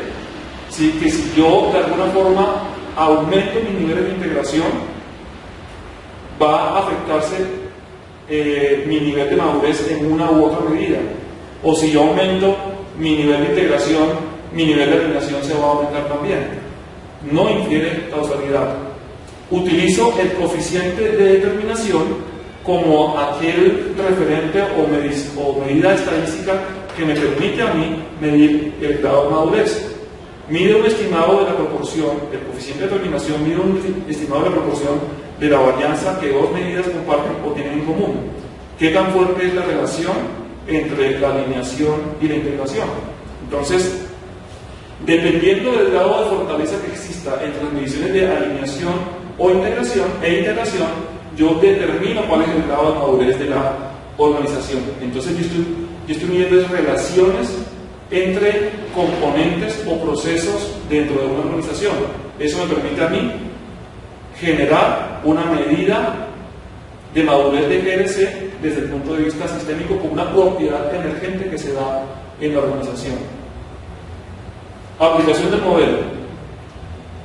¿sí?, que si yo de alguna forma aumento mis niveles de integración, va a afectarse mi nivel de madurez en una u otra medida. O si yo aumento mi nivel de integración, mi nivel de alineación se va a aumentar también. No infiere causalidad. Utilizo el coeficiente de determinación como aquel referente o medida estadística que me permite a mí medir el grado de madurez. Mide un estimado de la proporción, el coeficiente de determinación mide un estimado de la proporción de la varianza que dos medidas comparten o tienen en común. ¿Qué tan fuerte es la relación entre la alineación y la integración? Entonces, dependiendo del grado de fortaleza que exista entre las mediciones de alineación o integración, yo determino cuál es el grado de madurez de la organización. Entonces, yo estoy midiendo relaciones entre componentes o procesos dentro de una organización. Eso me permite a mí generar una medida de madurez de GRC desde el punto de vista sistémico, como una propiedad emergente que se da en la organización. Aplicación del modelo.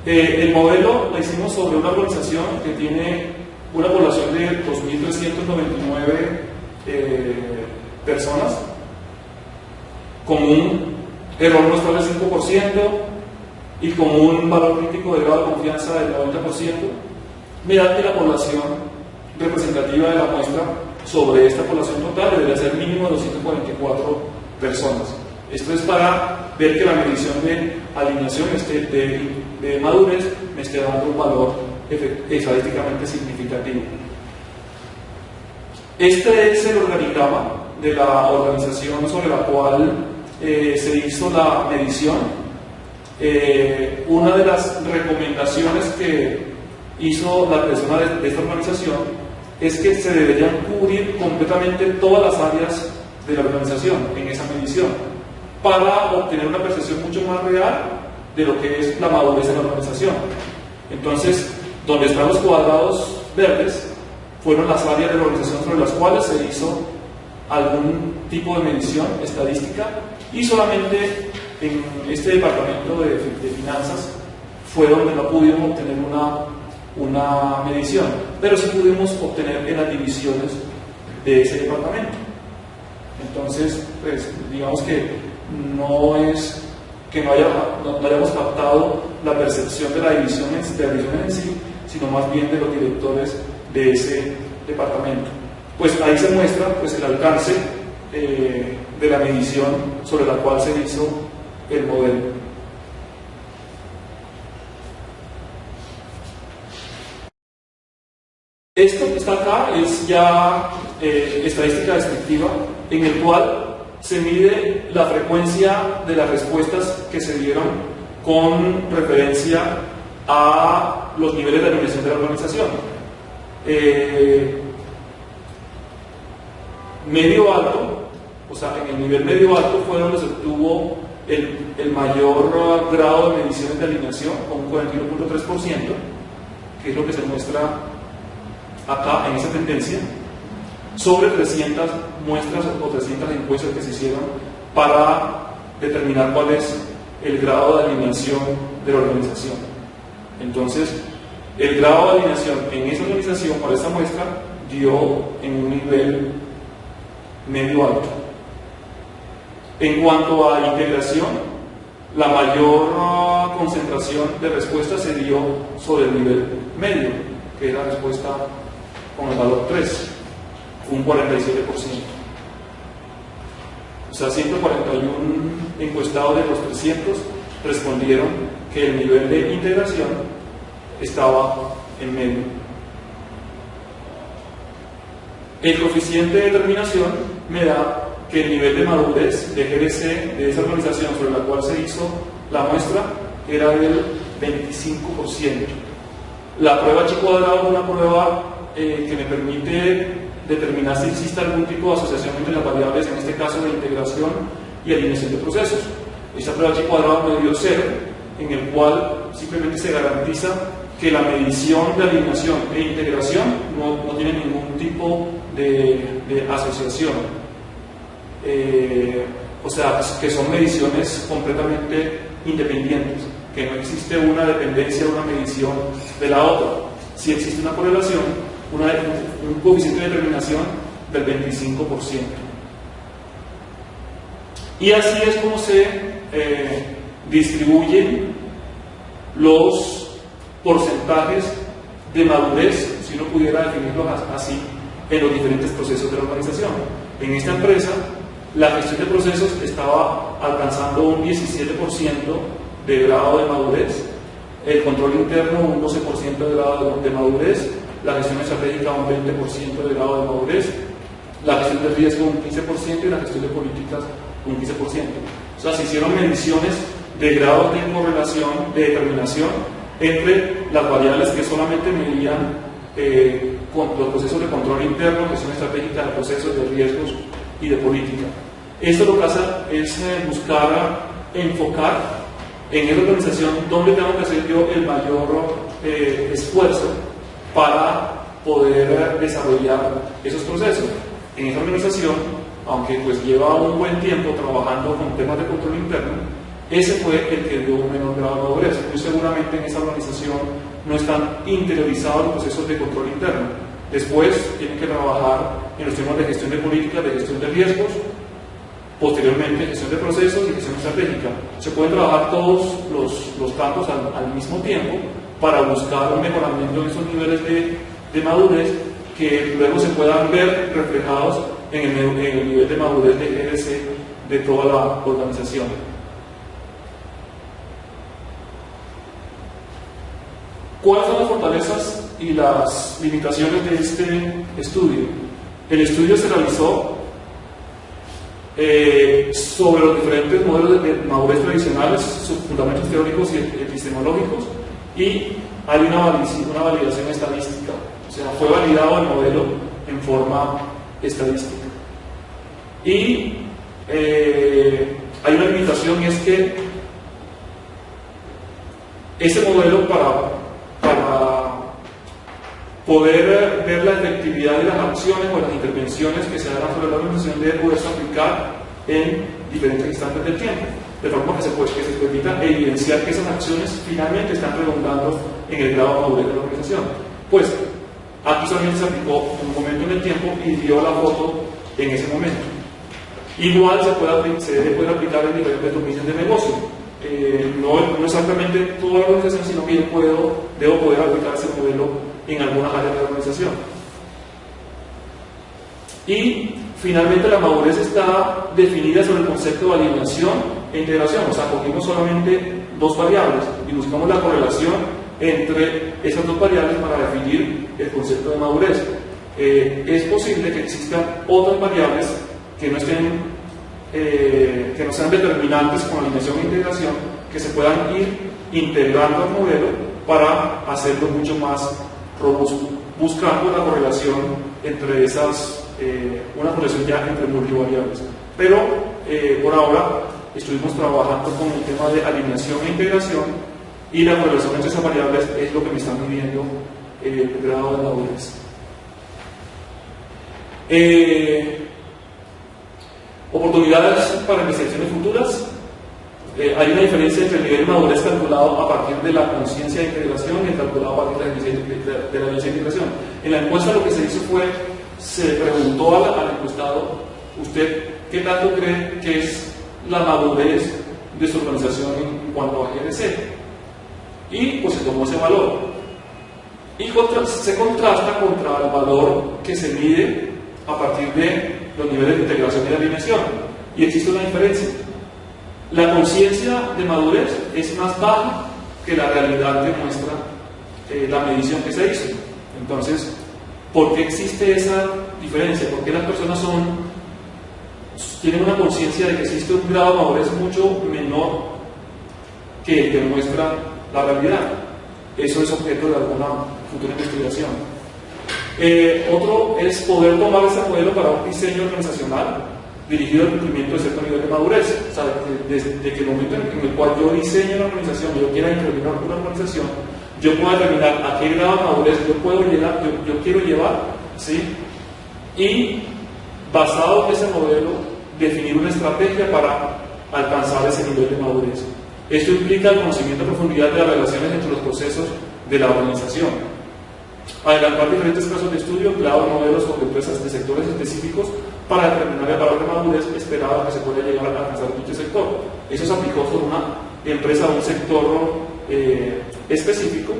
El modelo lo hicimos sobre una organización que tiene una población de 2.399 personas, con un error muestral del 5% y con un valor crítico de grado de confianza del 90%, mirad que la población representativa de la muestra sobre esta población total debería ser mínimo de 244 personas. Esto es para ver que la medición de alineación de madurez me esté dando un valor estadísticamente significativo. Este es el organigrama de la organización sobre la cual se hizo la medición. Una de las recomendaciones que hizo la persona de esta organización es que se deberían cubrir completamente todas las áreas de la organización en esa medición para obtener una percepción mucho más real de lo que es la madurez de la organización. Entonces, donde están los cuadrados verdes fueron las áreas de la organización sobre las cuales se hizo algún tipo de medición estadística, y solamente en este departamento de finanzas fue donde no pudimos obtener una medición, pero sí pudimos obtener en las divisiones de ese departamento. Entonces, pues, digamos que no es que no hayamos captado la percepción de la división en sí, sino más bien de los directores de ese departamento. Pues ahí se muestra pues, el alcance de la medición sobre la cual se hizo el modelo. Esto que está acá es ya estadística descriptiva, en el cual se mide la frecuencia de las respuestas que se dieron con referencia a los niveles de alineación de la organización. Medio alto, o sea, en el nivel medio alto fue donde se obtuvo el mayor grado de mediciones de alineación, con un 41.3%, que es lo que se muestra acá en esa tendencia, sobre 300 muestras o 300 encuestas que se hicieron para determinar cuál es el grado de alineación de la organización. Entonces, el grado de alineación en esa organización para esta muestra dio en un nivel medio alto. En cuanto a integración, la mayor concentración de respuestas se dio sobre el nivel medio, que es la respuesta con el valor 3, un 47%. O sea, 141 encuestados de los 300 respondieron que el nivel de integración estaba en medio. El coeficiente de determinación me da que el nivel de madurez de GRC de esa organización sobre la cual se hizo la muestra era del 25%. La prueba Chi cuadrado es una prueba que me permite determinar si existe algún tipo de asociación entre las variables, en este caso de integración y alineación de procesos. Esta prueba Chi cuadrado me dio 0, en el cual simplemente se garantiza que la medición de alineación e integración no tiene ningún tipo de asociación. O sea, que son mediciones completamente independientes, que no existe una dependencia de una medición de la otra. Sí existe una correlación, un coeficiente de determinación del 25%. Y así es como se distribuyen los porcentajes de madurez, si uno pudiera definirlos así, en los diferentes procesos de la organización. En esta empresa, la gestión de procesos estaba alcanzando un 17% de grado de madurez, el control interno un 12% de grado de madurez, la gestión estratégica un 20% de grado de madurez, la gestión de riesgo un 15% y la gestión de políticas un 15%. O sea, se hicieron mediciones de grados de correlación, de determinación entre las variables que solamente medían con los procesos de control interno, gestión estratégica de procesos, de riesgos y de política. Esto lo que hace es buscar enfocar en esa organización donde tengo que hacer yo el mayor esfuerzo para poder desarrollar esos procesos. En esa organización, aunque pues lleva un buen tiempo trabajando con temas de control interno, ese fue el que dio un menor grado de madurez. Muy seguramente en esa organización no están interiorizados los procesos de control interno. Después tienen que trabajar en los temas de gestión de políticas, de gestión de riesgos, posteriormente gestión de procesos y gestión estratégica. Se pueden trabajar todos los campos al mismo tiempo para buscar un mejoramiento en esos niveles de madurez que luego se puedan ver reflejados en el nivel de madurez de GRC de toda la organización. ¿Cuáles son las fortalezas y las limitaciones de este estudio? El estudio se realizó sobre los diferentes modelos de madurez tradicionales, sus fundamentos teóricos y epistemológicos, y hay una validación estadística, o sea, fue validado el modelo en forma estadística. Y hay una limitación, y es que ese modelo para poder ver la efectividad de las acciones o las intervenciones que se hagan sobre la organización debe poderse aplicar en diferentes instantes del tiempo, de forma que se permita evidenciar que esas acciones finalmente están redundando en el grado de madurez de la organización. Pues aquí solamente se aplicó un momento en el tiempo y dio la foto en ese momento. Igual se debe poder aplicar en diferentes dominios de negocio. No exactamente toda la organización, sino que debo poder aplicar ese modelo en algunas áreas de la organización. Y finalmente la madurez está definida sobre el concepto de alineación e integración, o sea, cogimos solamente dos variables y buscamos la correlación entre esas dos variables para definir el concepto de madurez. Es posible que existan otras variables que no sean determinantes con alineación e integración, que se puedan ir integrando al modelo para hacerlo mucho más robusto, buscando la correlación entre esas, una correlación ya entre multivariables. Pero por ahora estuvimos trabajando con el tema de alineación e integración, y la correlación entre esas variables es lo que me está midiendo el grado de madurez. Oportunidades para investigaciones futuras. Hay una diferencia entre el nivel de madurez calculado a partir de la conciencia de integración y el calculado a partir de la evidencia de integración. En la encuesta lo que se hizo fue, se preguntó al encuestado, ¿usted qué tanto cree que es la madurez de su organización en cuanto a GRC? Y pues se tomó ese valor. Y se contrasta contra el valor que se mide a partir de los niveles de integración y de alineación. Y existe una diferencia. La conciencia de madurez es más baja que la realidad que muestra la medición que se hizo. Entonces, ¿por qué existe esa diferencia? ¿Por qué las personas tienen una conciencia de que existe un grado de madurez mucho menor que el que muestra la realidad? Eso es objeto de alguna futura investigación. Otro es poder tomar ese modelo para un diseño organizacional dirigido al cumplimiento de cierto nivel de madurez. O sea, desde que el momento en el cual yo diseño una organización, yo quiera intervenir una organización, yo puedo determinar a qué grado de madurez yo quiero llevar, ¿sí? Y basado en ese modelo, definir una estrategia para alcanzar ese nivel de madurez. Esto implica el conocimiento a profundidad de las relaciones entre los procesos de la organización. Adelantar diferentes casos de estudio, empleado modelos con empresas de sectores específicos para determinar el valor de madurez esperado que se pueda llegar a alcanzar dicho sector. Eso se aplicó sobre una empresa de un sector específico,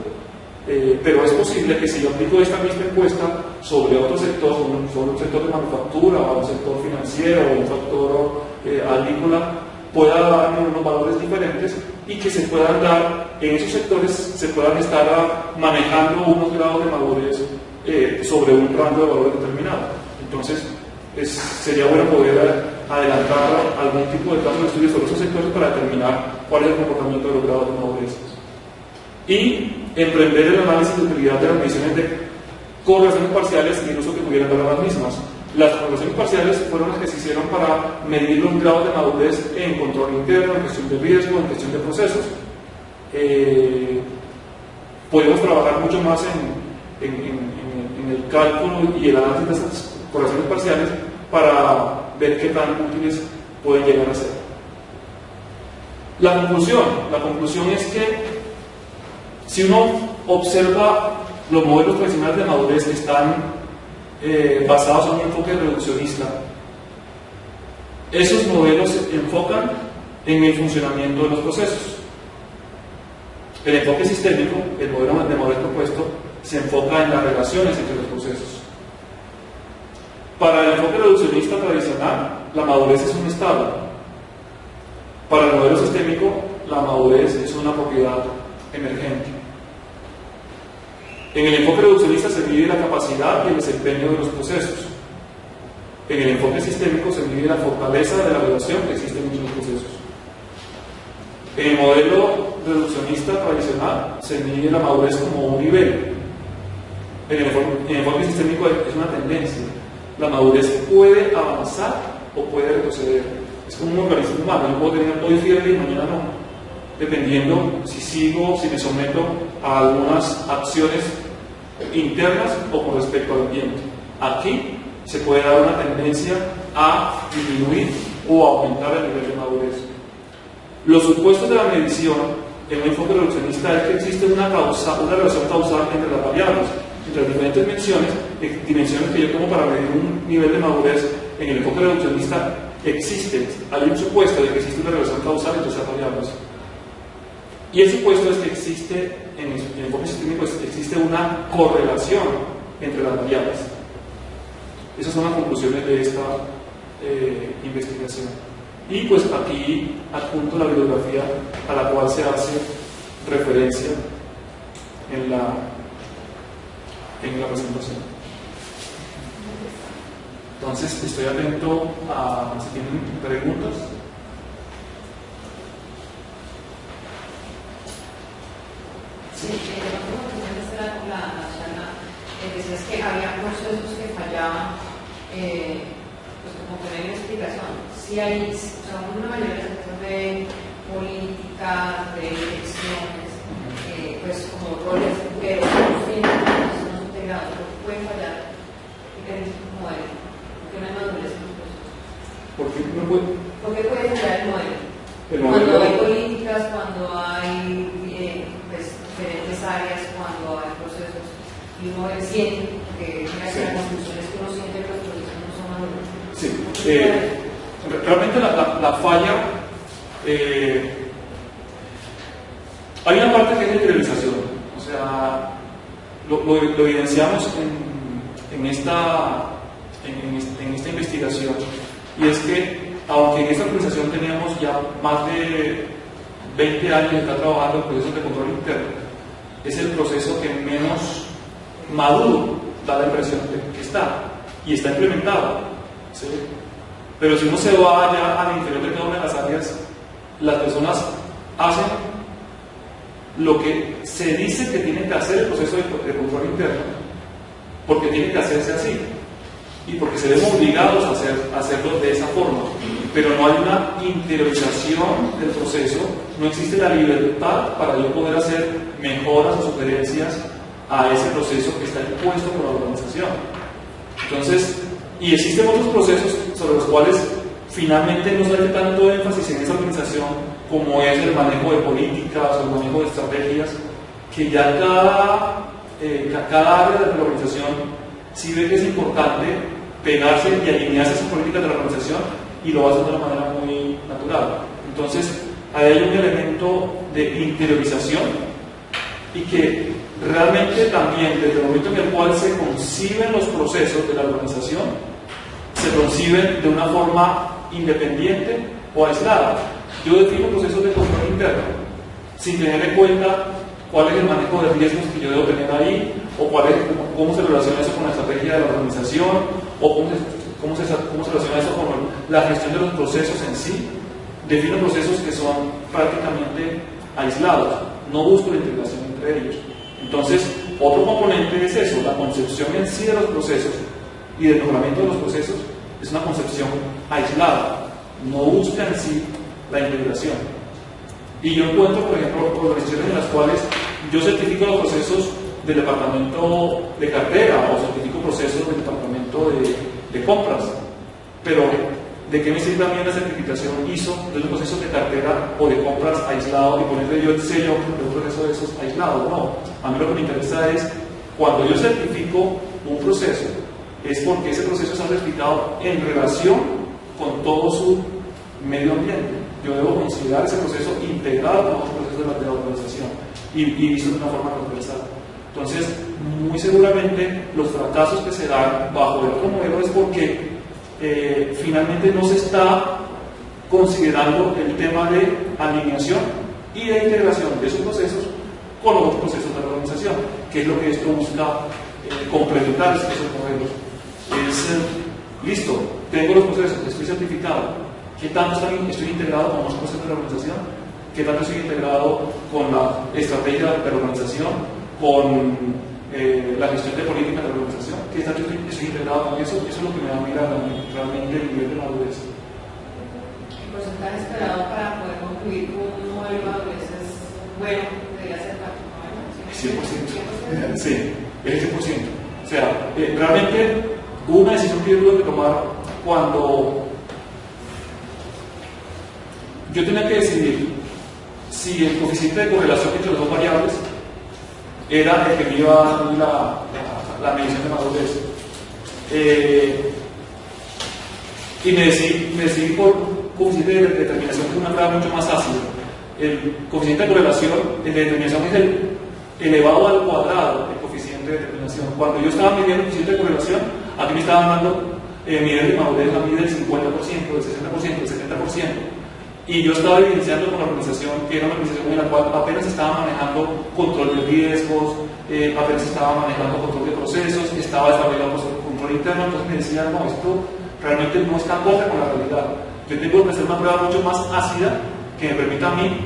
pero es posible que si yo aplico esta misma encuesta sobre otro sector, sobre un sector de manufactura, o un sector financiero, o un sector agrícola, pueda darme unos valores diferentes y que se puedan dar, en esos sectores se puedan estar manejando unos grados de madurez sobre un rango de valores determinado. Entonces, sería bueno poder adelantar algún tipo de caso de estudio sobre esos sectores para determinar cuál es el comportamiento de los grados de madurez. Y emprender el análisis de utilidad de las mediciones de correlaciones parciales y el uso que pudieran dar a las mismas. Las correlaciones parciales fueron las que se hicieron para medir los grados de madurez en control interno, en gestión de riesgo, en gestión de procesos. Podemos trabajar mucho más en el cálculo y el análisis de esas correlaciones parciales para ver qué tan útiles pueden llegar a ser. La conclusión es que si uno observa los modelos tradicionales de madurez que están basados en un enfoque reduccionista, esos modelos se enfocan en el funcionamiento de los procesos. El enfoque sistémico, el modelo de madurez propuesto, se enfoca en las relaciones entre los procesos. Para el enfoque reduccionista tradicional, la madurez es un estado. Para el modelo sistémico, la madurez es una propiedad emergente. En el enfoque reduccionista se mide la capacidad y el desempeño de los procesos. En el enfoque sistémico se mide la fortaleza de la relación que existe entre los procesos. En el modelo reduccionista tradicional se mide la madurez como un nivel. En el enfoque sistémico es una tendencia. La madurez puede avanzar o puede retroceder. Es como un organismo humano. Yo puedo tener hoy fiebre y mañana no, dependiendo si me someto a algunas acciones internas o con respecto al ambiente. Aquí se puede dar una tendencia a disminuir o aumentar el nivel de madurez. Los supuestos de la medición en un enfoque reduccionista es que existe una relación causal entre las variables, entre las diferentes dimensiones que yo tomo para medir un nivel de madurez. En el enfoque reduccionista hay un supuesto de que existe una relación causal entre esas variables. Y el supuesto es que existe, en el enfoque sistémico, existe una correlación entre las variables. Esas son las conclusiones de esta investigación. Y pues aquí adjunto la bibliografía a la cual se hace referencia en la presentación. Entonces, estoy atento a si tienen preguntas. Sí, la charla, decías que había procesos que fallaban, pues como poner en explicación. Si hay una mayoría de políticas, de elecciones, pues como roles, pero no son integrados, pueden fallar. ¿Qué como modelo? ¿Por qué no hay madurez en los procesos? ¿Por qué no puede? ¿Por qué puede fallar el modelo? Cuando hay políticas, cuando hay pues, diferentes áreas, cuando hay procesos, y uno siente que la conclusión es que uno siente que los procesos no son maduros. Sí, realmente la falla, hay una parte que es la interiorización, o sea, lo evidenciamos en esta investigación, y es que aunque en esta organización teníamos ya más de 20 años de estar trabajando en procesos de control interno, es el proceso que menos maduro da la impresión de que está, y está implementado, ¿sí? Pero si uno se va ya al interior de cada una de las áreas, las personas hacen lo que se dice que tienen que hacer el proceso de control interno, porque tiene que hacerse así, y porque se ven obligados a hacerlo de esa forma, pero no hay una interiorización del proceso, no existe la libertad para yo poder hacer mejoras o sugerencias a ese proceso que está impuesto por la organización. Entonces, y existen otros procesos sobre los cuales finalmente no se hace tanto énfasis en esa organización, como es el manejo de políticas o el manejo de estrategias, que ya cada área de la organización sí ve que es importante pegarse y alinearse a esas políticas de la organización, y lo hace de una manera muy natural. Entonces, ahí hay un elemento de interiorización, y que realmente también desde el momento en el cual se conciben los procesos de la organización, se conciben de una forma independiente o aislada. Yo defino procesos de control interno sin tener en cuenta cuál es el manejo de riesgos que yo debo tener ahí, o cómo se relaciona eso con la estrategia de la organización, o cómo se relaciona eso con la gestión de los procesos en sí. Defino procesos que son prácticamente aislados, no busco la integración entre ellos. Entonces, otro componente es eso, la concepción en sí de los procesos y del mejoramiento de los procesos es una concepción aislada, no busca en sí la integración. Y yo encuentro, por ejemplo, organizaciones en las cuales yo certifico los procesos del departamento de cartera o certifico procesos del departamento de compras, pero ¿de qué me sirve a mí la certificación ISO de los procesos de cartera o de compras aislado y ponerle yo el sello de un proceso de esos aislados? No, a mí lo que me interesa es, cuando yo certifico un proceso, es porque ese proceso está certificado en relación con todo su medio ambiente. Yo debo considerar ese proceso integrado con los procesos de la organización y visto de una forma transversal. Entonces, muy seguramente los fracasos que se dan bajo el otro modelo es porque finalmente no se está considerando el tema de alineación y de integración de esos procesos con los otros procesos de la organización, que es lo que esto busca complementar esos modelos. Listo, tengo los procesos, estoy certificado. ¿Qué tanto estoy integrado con los procesos de la organización? ¿Qué tanto estoy integrado con la estrategia de la organización? ¿Con la gestión de política de la organización? ¿Qué tanto estoy integrado con eso? Eso es lo que me va a mirar realmente el nivel de madurez. ¿El porcentaje esperado para poder concluir con un modelo de madurez es bueno? ¿Debería ser práctico? 100%. Sí, el 100%. O sea, realmente una decisión que yo tuve que tomar cuando yo tenía que decidir si el coeficiente de correlación entre las dos variables era el que me iba a dar la medición de madurez. Y me decidí por coeficiente de determinación, que es una prueba mucho más ácida. El coeficiente de correlación, el de determinación es el elevado al cuadrado del coeficiente de determinación. Cuando yo estaba midiendo el coeficiente de correlación, aquí me estaban dando mi nivel de madurez, la medida del 50%, del 60%, del 70%. Y yo estaba evidenciando con la organización, que era una organización en la cual apenas estaba manejando control de riesgos, apenas estaba manejando control de procesos, estaba desarrollando control interno. Entonces me decían, no, esto realmente no está acorde con la realidad. Yo tengo que hacer una prueba mucho más ácida que me permita a mí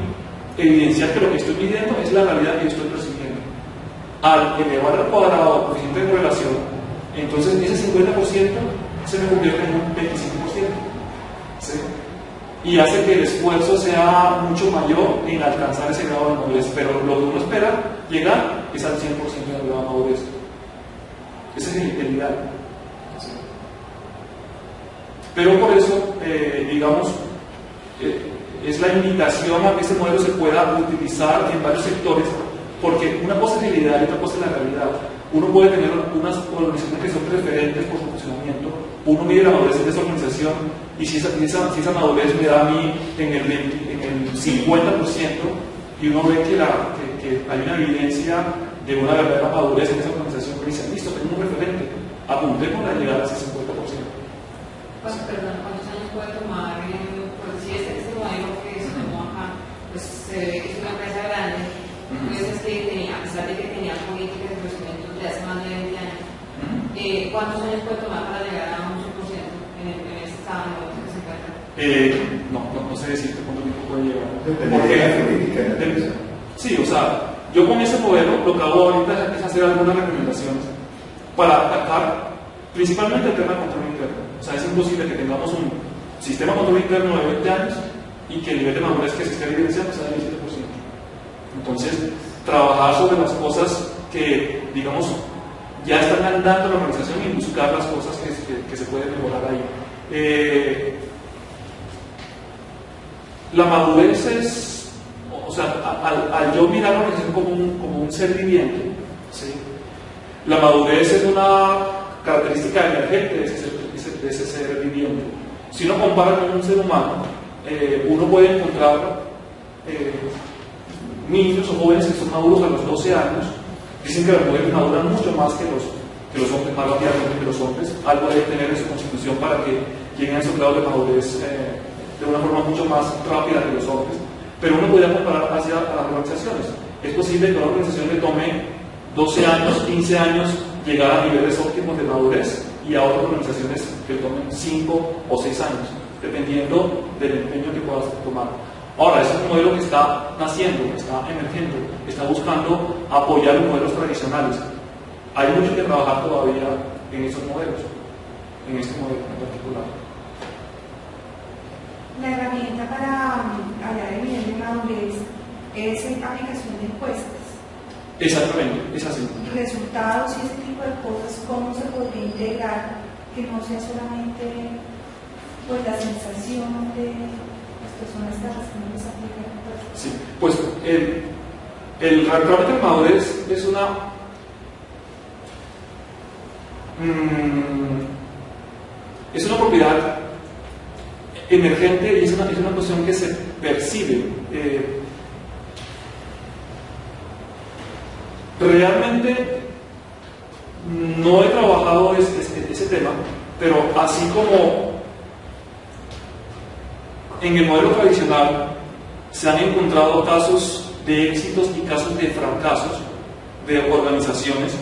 evidenciar que lo que estoy midiendo es la realidad que yo estoy percibiendo. Al elevar al cuadrado el coeficiente de correlación, entonces ese 50% se me convierte en un 25%. ¿Sí? Y hace que el esfuerzo sea mucho mayor en alcanzar ese grado de madurez. Pero lo que uno espera llegar es al 100% del grado de madurez. Ese es el ideal. ¿Sí? Pero por eso, digamos, es la invitación a que ese modelo se pueda utilizar en varios sectores, porque una cosa es el ideal y otra cosa es la realidad. Uno puede tener unas organizaciones que son preferentes por su funcionamiento, uno mide la madurez de esa organización, y si esa madurez me da a mí en el 50%, y uno ve que hay una evidencia de una verdadera madurez en esa organización, que dice, listo, tengo un referente, apuntemos a llegar a ese 50%. Perdón, ¿cuántos años puede tomar? Pues si este modelo que se tomó acá, pues se ve que es una empresa grande, entonces a pesar de que tenía políticas de crecimiento de hace más de 20 años, ¿cuántos años puede tomar para llegar a un 100% en este estado que se encuentra? No sé decirte cuánto tiempo puede llegar. Porque sí, o sea, yo con ese modelo lo que hago ahorita es hacer algunas recomendaciones para atacar principalmente el tema de control interno. O sea, es imposible que tengamos un sistema de control interno de 20 años y que el nivel de madurez que se esté evidenciando sea del 17%. Entonces, trabajar sobre las cosas que, digamos, ya están andando en la organización y buscar las cosas que se pueden mejorar ahí. La madurez es, o sea, al yo mirar la organización como un ser viviente, ¿sí? La madurez es una característica emergente de ese ser viviente. Si uno compara con un ser humano, uno puede encontrar niños o jóvenes que son maduros a los 12 años. Dicen que las mujeres maduran mucho más que los hombres, más rápidamente que los hombres. Algo debe tener en su constitución para que lleguen a esos grados de madurez de una forma mucho más rápida que los hombres. Pero uno podría comparar hacia las organizaciones. Es posible que a una organización le tome 12 años, 15 años llegar a niveles óptimos de madurez, y a otras organizaciones que tomen 5 o 6 años, dependiendo del empeño que puedas tomar. Ahora, ese es un modelo que está naciendo, está emergiendo, está buscando apoyar los modelos tradicionales. Hay mucho que trabajar todavía en esos modelos, en este modelo en particular. La herramienta para hallar el nivel de madurez es aplicación de encuestas. Exactamente, es así. Y resultados y ese tipo de cosas, ¿cómo se podría integrar que no sea solamente pues la sensación de las personas que no les aplica. Sí, pues realmente la madurez es una propiedad emergente y es una cuestión que se percibe. Realmente no he trabajado ese tema, pero así como en el modelo tradicional se han encontrado casos de éxitos y casos de fracasos de organizaciones,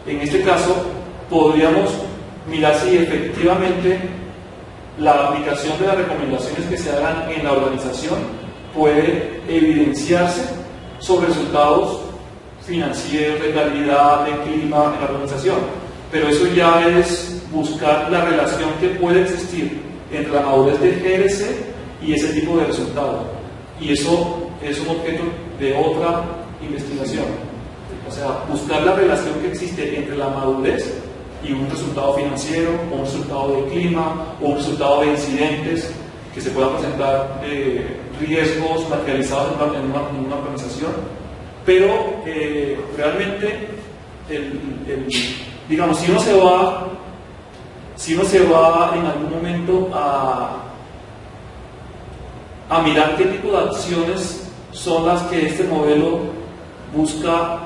en este caso podríamos mirar si efectivamente la aplicación de las recomendaciones que se hagan en la organización puede evidenciarse sobre resultados financieros, de calidad, de clima en la organización. Pero eso ya es buscar la relación que puede existir entre la madurez de GRC y ese tipo de resultados. Y eso es un objeto de otra investigación. O sea, buscar la relación que existe entre la madurez y un resultado financiero, o un resultado de clima, o un resultado de incidentes que se puedan presentar, riesgos materializados en una organización. Pero realmente, digamos, si uno se va en algún momento a mirar qué tipo de acciones son las que este modelo busca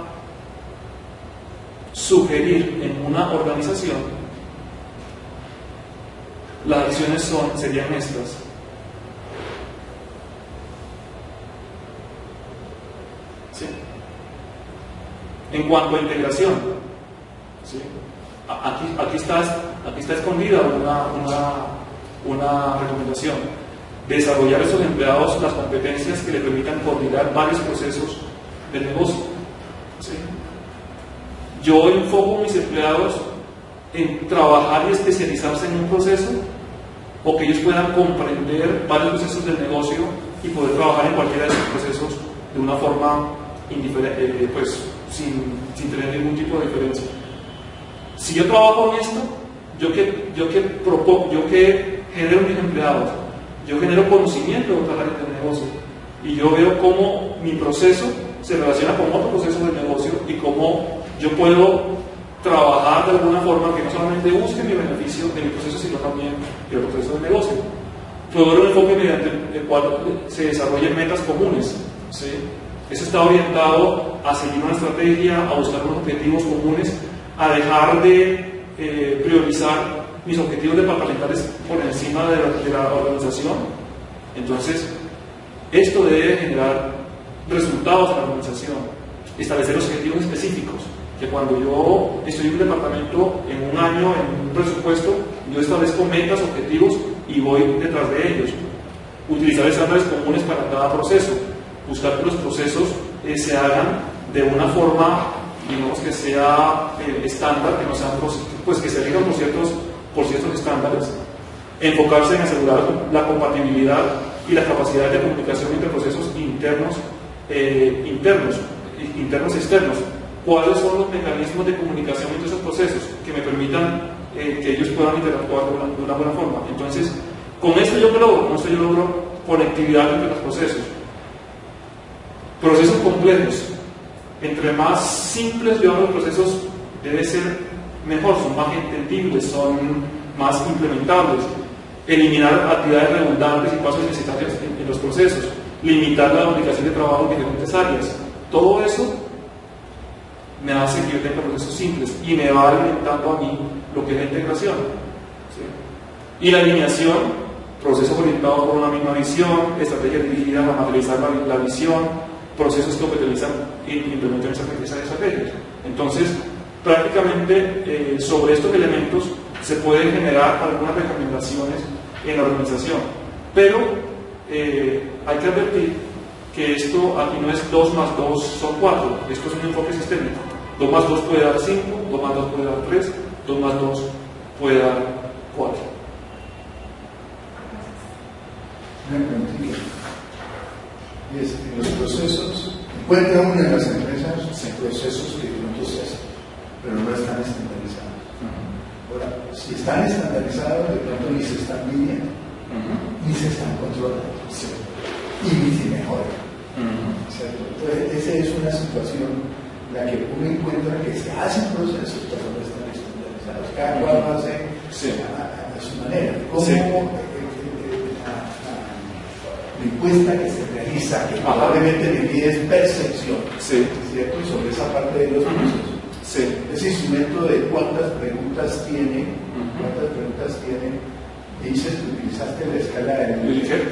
sugerir en una organización, las acciones serían estas. ¿Sí? En cuanto a integración, ¿sí? aquí está escondida una recomendación: desarrollar a esos empleados las competencias que le permitan coordinar varios procesos del negocio. ¿Sí? Yo enfoco a mis empleados en trabajar y especializarse en un proceso, o que ellos puedan comprender varios procesos del negocio y poder trabajar en cualquiera de esos procesos de una forma indiferente, pues sin tener ningún tipo de diferencia. Si yo trabajo en esto, yo que genero mis empleados, yo genero conocimiento de otras áreas del negocio, y yo veo cómo mi proceso se relaciona con otro proceso del negocio y cómo yo puedo trabajar de alguna forma que no solamente busque mi beneficio de mi proceso, sino también de otro proceso del negocio. Puedo ver un enfoque mediante el cual se desarrollen metas comunes, ¿sí? Eso está orientado a seguir una estrategia, a buscar unos objetivos comunes, a dejar de priorizar mis objetivos departamentales por encima de la organización. Entonces, esto debe generar resultados en la organización, establecer objetivos específicos, que cuando yo estoy en un departamento, en un año, en un presupuesto, yo establezco metas, objetivos y voy detrás de ellos. Utilizar estándares comunes para cada proceso, buscar que los procesos se hagan de una forma, digamos, que sea estándar, que no sean, pues que se rijan por ciertos estándares, enfocarse en asegurar la compatibilidad y la capacidad de comunicación entre procesos internos y externos. ¿Cuáles son los mecanismos de comunicación entre esos procesos que me permitan que ellos puedan interactuar de una buena forma? Entonces, con esto yo logro conectividad entre los procesos. Procesos complejos. Entre más simples yo hago los procesos, debe ser mejor, son más entendibles, son más implementables. Eliminar actividades redundantes y pasos necesarios en los procesos. Limitar la duplicación de trabajo en diferentes áreas. Todo eso me hace que yo tenga procesos simples y me va alimentando a mí lo que es la integración. ¿Sí? Y la alineación, procesos orientados por una misma visión, estrategias dirigidas a materializar la visión, procesos que operativizan e implementan esas estrategias. Entonces, prácticamente sobre estos elementos se pueden generar algunas recomendaciones en la organización, pero hay que advertir que esto aquí no es 2 más 2 son 4, esto es un enfoque sistémico. 2 más 2 puede dar 5, 2 más 2 puede dar 3, 2 más 2 puede dar 4. En los procesos, encuentra una de las empresas procesos que pronto se hacen, pero no están estandarizados. Ahora, si están estandarizados, de pronto ni se están midiendo, ni se están controlando, y ni se mejoran. ¿Cierto? Entonces, esa es una situación en la que uno encuentra que se hacen procesos, pero no están estandarizados. Cada cual lo hace a su manera. Como la encuesta que se realiza, que probablemente divide es percepción, ¿cierto? Sobre esa parte de los procesos. Ese instrumento de cuántas preguntas tiene, dices que utilizaste la escala de Likert.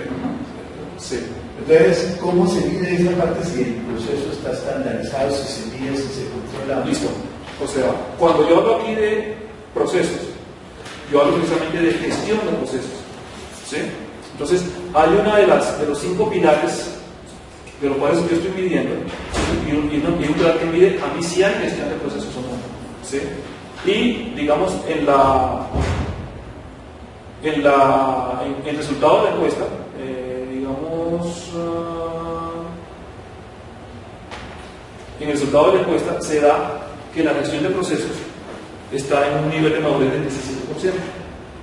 Entonces, ¿cómo se mide esa parte? Si el proceso está estandarizado, si se mide, si se controla. Listo. O sea, cuando yo hablo aquí de procesos, yo hablo precisamente de gestión de procesos. ¿Sí? Entonces, hay una de los 5 pilares de los cuales yo estoy midiendo, y un pilar que mide a mí si hay gestión de procesos o no. ¿Sí? Y, digamos, en el resultado de la encuesta, en el resultado de la encuesta se da que la gestión de procesos está en un nivel de madurez del 17%.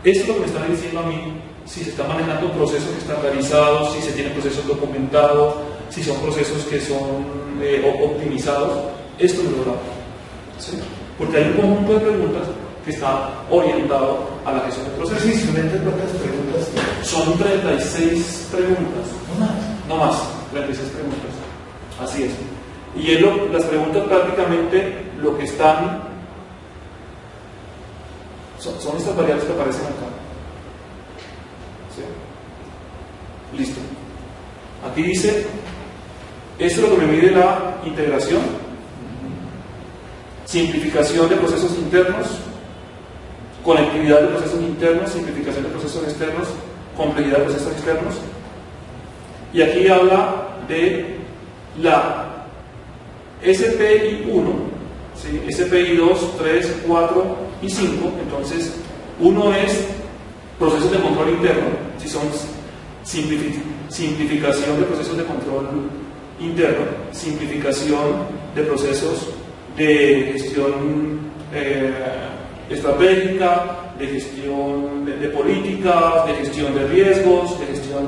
Esto es lo que me están diciendo a mí, si se están manejando procesos estandarizados, si se tienen procesos documentados, si son procesos que son optimizados. Esto es lo que ¿sí? Porque hay un conjunto de preguntas que está orientado a la gestión de procesos. ¿Qué instrumentos, cuántas preguntas tienen? Son 36 preguntas. No más, 36 preguntas. Así es. Y las preguntas prácticamente lo que están son estas variables que aparecen acá. ¿Sí? Listo. Aquí dice, esto es lo que me mide la integración, simplificación de procesos internos, conectividad de procesos internos, simplificación de procesos externos, complejidad de procesos externos. Y aquí habla de la SPI 1, ¿sí? SPI 2, 3, 4 y 5. Entonces, 1 es procesos de control interno, si son simplificación de procesos de control interno, simplificación de procesos de gestión estratégica, de gestión de políticas, de gestión de riesgos, de gestión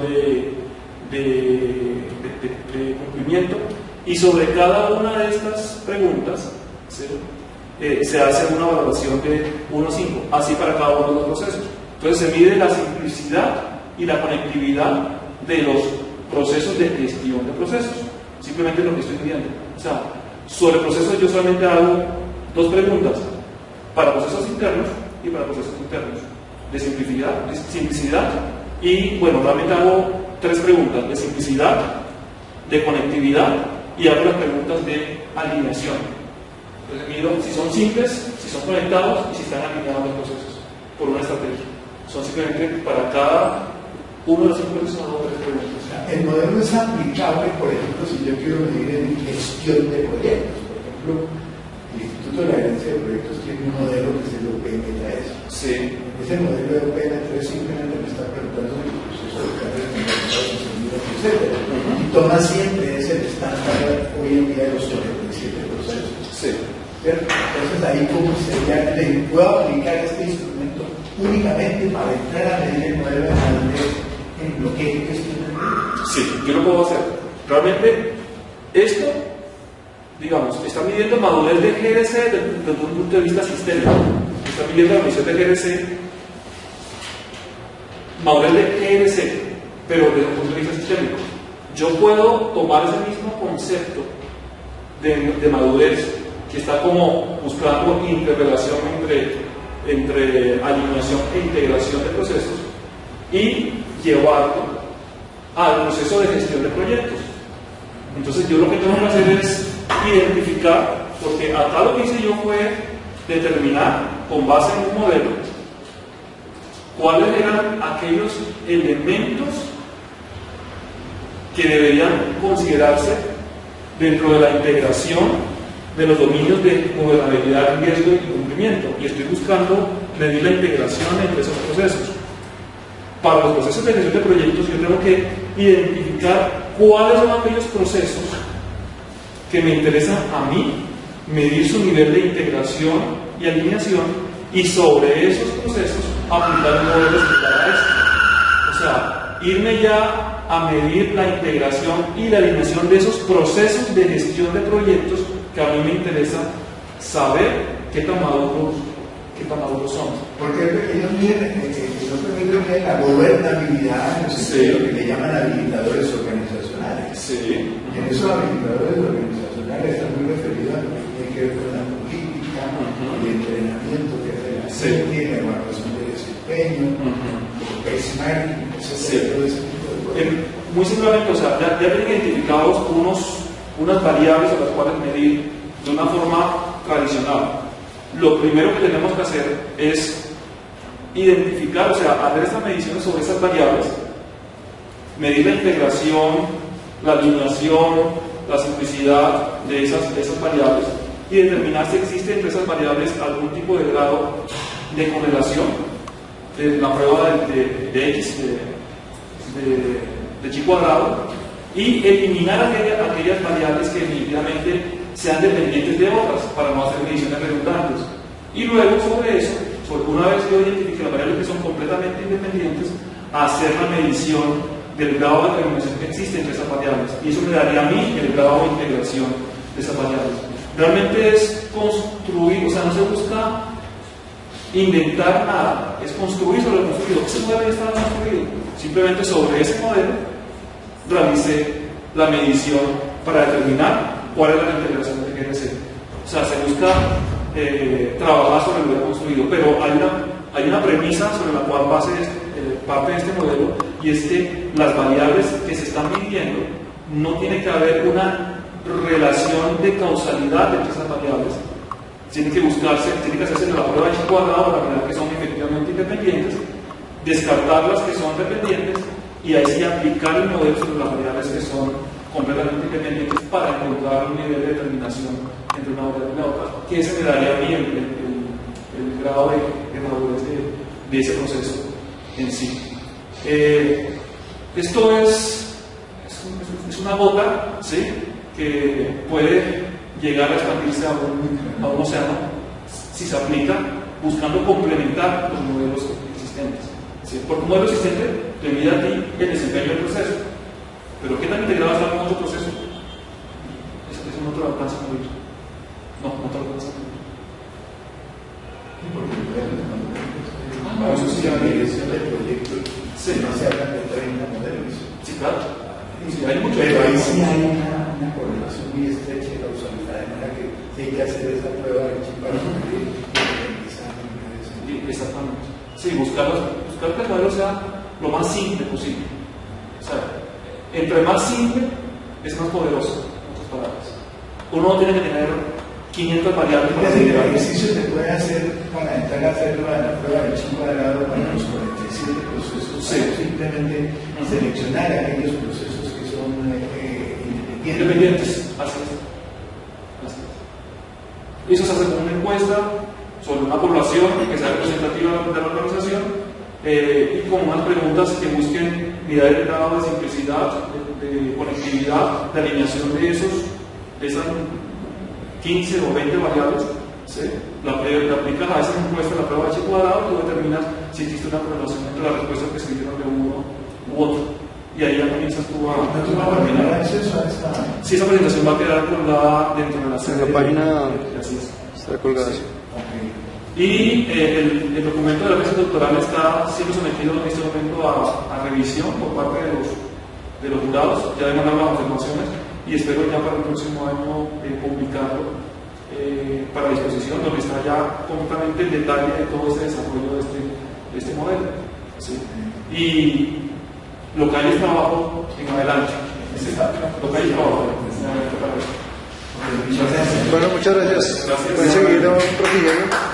de cumplimiento. Y sobre cada una de estas preguntas se hace una valoración de 1 a 5, así para cada uno de los procesos. Entonces se mide la simplicidad y la conectividad de los procesos de gestión de procesos. Simplemente lo que estoy midiendo. O sea, sobre procesos yo solamente hago 2 preguntas, para procesos internos y para procesos internos, de simplicidad y, bueno, realmente hago 3 preguntas, de simplicidad, de conectividad, y hago las preguntas de alineación. Entonces mido si son simples, si son conectados y si están alineados los procesos por una estrategia. Son simplemente para cada uno de los 5 procesos son 3 preguntas. El modelo es aplicable, por ejemplo, si yo quiero medir en gestión de proyectos. Por ejemplo, el Instituto de la Gerencia de Proyectos tiene un modelo que es el OPM3. Sí. Ese modelo de OPM3 simplemente me está preguntando el proceso de cargas etc. Y toma siempre ese estándar hoy en día de los 47 procesos. Sí. ¿Cierto? Entonces ahí como sería, le puedo aplicar este instrumento únicamente para entrar a medir el modelo de madurez en lo que es gestión de proyectos. Sí, yo lo puedo hacer. Realmente, esto, digamos, está midiendo madurez de GRC desde un punto de vista sistémico. Está midiendo la medición de GRC, madurez de GRC, pero desde un punto de vista sistémico. Yo puedo tomar ese mismo concepto de madurez, que está como buscando interrelación entre alineación e integración de procesos, y llevarlo al proceso de gestión de proyectos. Entonces yo lo que tengo que hacer es identificar, porque acá lo que hice yo fue determinar, con base en un modelo, cuáles eran aquellos elementos que deberían considerarse dentro de la integración de los dominios de gobernabilidad, riesgo y cumplimiento, y estoy buscando medir la integración entre esos procesos. Para los procesos de gestión de proyectos yo tengo que identificar cuáles son aquellos procesos que me interesan a mí, medir su nivel de integración y alineación, y sobre esos procesos aplicar un modelo similar a este. O sea, irme ya a medir la integración y la alineación de esos procesos de gestión de proyectos que a mí me interesa saber qué tan maduros son. Porque ellos miden, no permiten ver la gobernabilidad en el sentido que le llaman habilitadores organizacionales. Sí. Y en esos habilitadores organizacionales están muy referidos a lo que tiene que ver con la política, el entrenamiento que hace la gente, la evaluación de desempeño, el benchmarking, etcétera, todo ese tipo de cosas. Muy simplemente, o sea, ya tienen identificados unas variables a las cuales medir de una forma tradicional. Lo primero que tenemos que hacer es identificar, o sea, hacer estas mediciones sobre esas variables, medir la integración, la alineación, la simplicidad de esas variables y determinar si existe entre esas variables algún tipo de grado de correlación de la prueba de X, de chi cuadrado, y eliminar aquellas variables que definitivamente sean dependientes de otras para no hacer mediciones redundantes. Y luego sobre eso, una vez que yo identifique las variables que son completamente independientes, hacer la medición del grado de determinación que existe entre esas variables, y eso me daría a mí el grado de integración de esas variables. Realmente es construir, o sea, no se busca inventar nada, es construir sobre lo construido. Ese modelo ya estaba construido, simplemente sobre ese modelo realicé la medición para determinar cuál es la integración de GRC. O sea, se busca trabajar sobre lo ya construido, pero hay una premisa sobre la cual parte de este modelo, y es que las variables que se están midiendo no tiene que haber una relación de causalidad entre esas variables. Tiene que hacerse la prueba de chi cuadrado para mirar que son efectivamente independientes, descartar las que son dependientes y ahí sí aplicar el modelo sobre las variables que son completamente independientes para encontrar un nivel de determinación entre una variable y la otra, que ese me daría a mí el grado de madurez de ese proceso en sí. Esto es una gota, ¿sí?, que puede llegar a expandirse a un océano si se aplica buscando complementar los modelos existentes, ¿sí? Porque un modelo existente te mide a ti el desempeño del proceso, pero ¿qué tan integrado está con otro proceso? Eso no te lo alcanza a medir. No te lo alcanza a medir. Eso sí, la dirección del proyecto, sí, no se habla de 30 modelos. Sí, claro. Sí, hay mucho. Pero ahí sí hay una correlación muy estrecha de causalidad, de manera que hay que hacer esa prueba de chi para medir el aprendizaje. Exactamente. Sí, buscar que el modelo sea lo más simple posible. O sea, entre más simple es más poderoso, en otras palabras. Uno no tiene que tener 500 variables para hacer. El hacer ejercicio se puede hacer para entrar a hacerlo en la prueba de chi cuadrado para los 47 procesos. Sí. Simplemente seleccionar aquellos procesos que son independientes. Así es. Eso se hace con una encuesta sobre una población que sea representativa de la organización y con unas preguntas que busquen mirar el grado de simplicidad, de conectividad, de alineación de esas 15 o 20 variables, ¿sí? La aplicas a esa encuesta, la prueba de chi cuadrado, y tú determinas si existe una correlación entre las respuestas que se dieron de uno u otro. Y ahí ya comienzas tú a terminar acceso a esta. Sí, esa presentación va a quedar colgada dentro de la serie. En la página así es. está colgada. Sí. Y el documento de la tesis doctoral está siendo sometido en este momento a revisión por parte de los jurados. Ya demandaron las observaciones y espero ya para el próximo año publicarlo para disposición, donde está ya completamente el detalle de todo este desarrollo de este modelo. ¿Sí? Y lo que hay es trabajo en adelante. ¿Sí? Lo que hay es trabajo en adelante para eso. Bueno, muchas gracias. Pueden seguir prosiguiendo.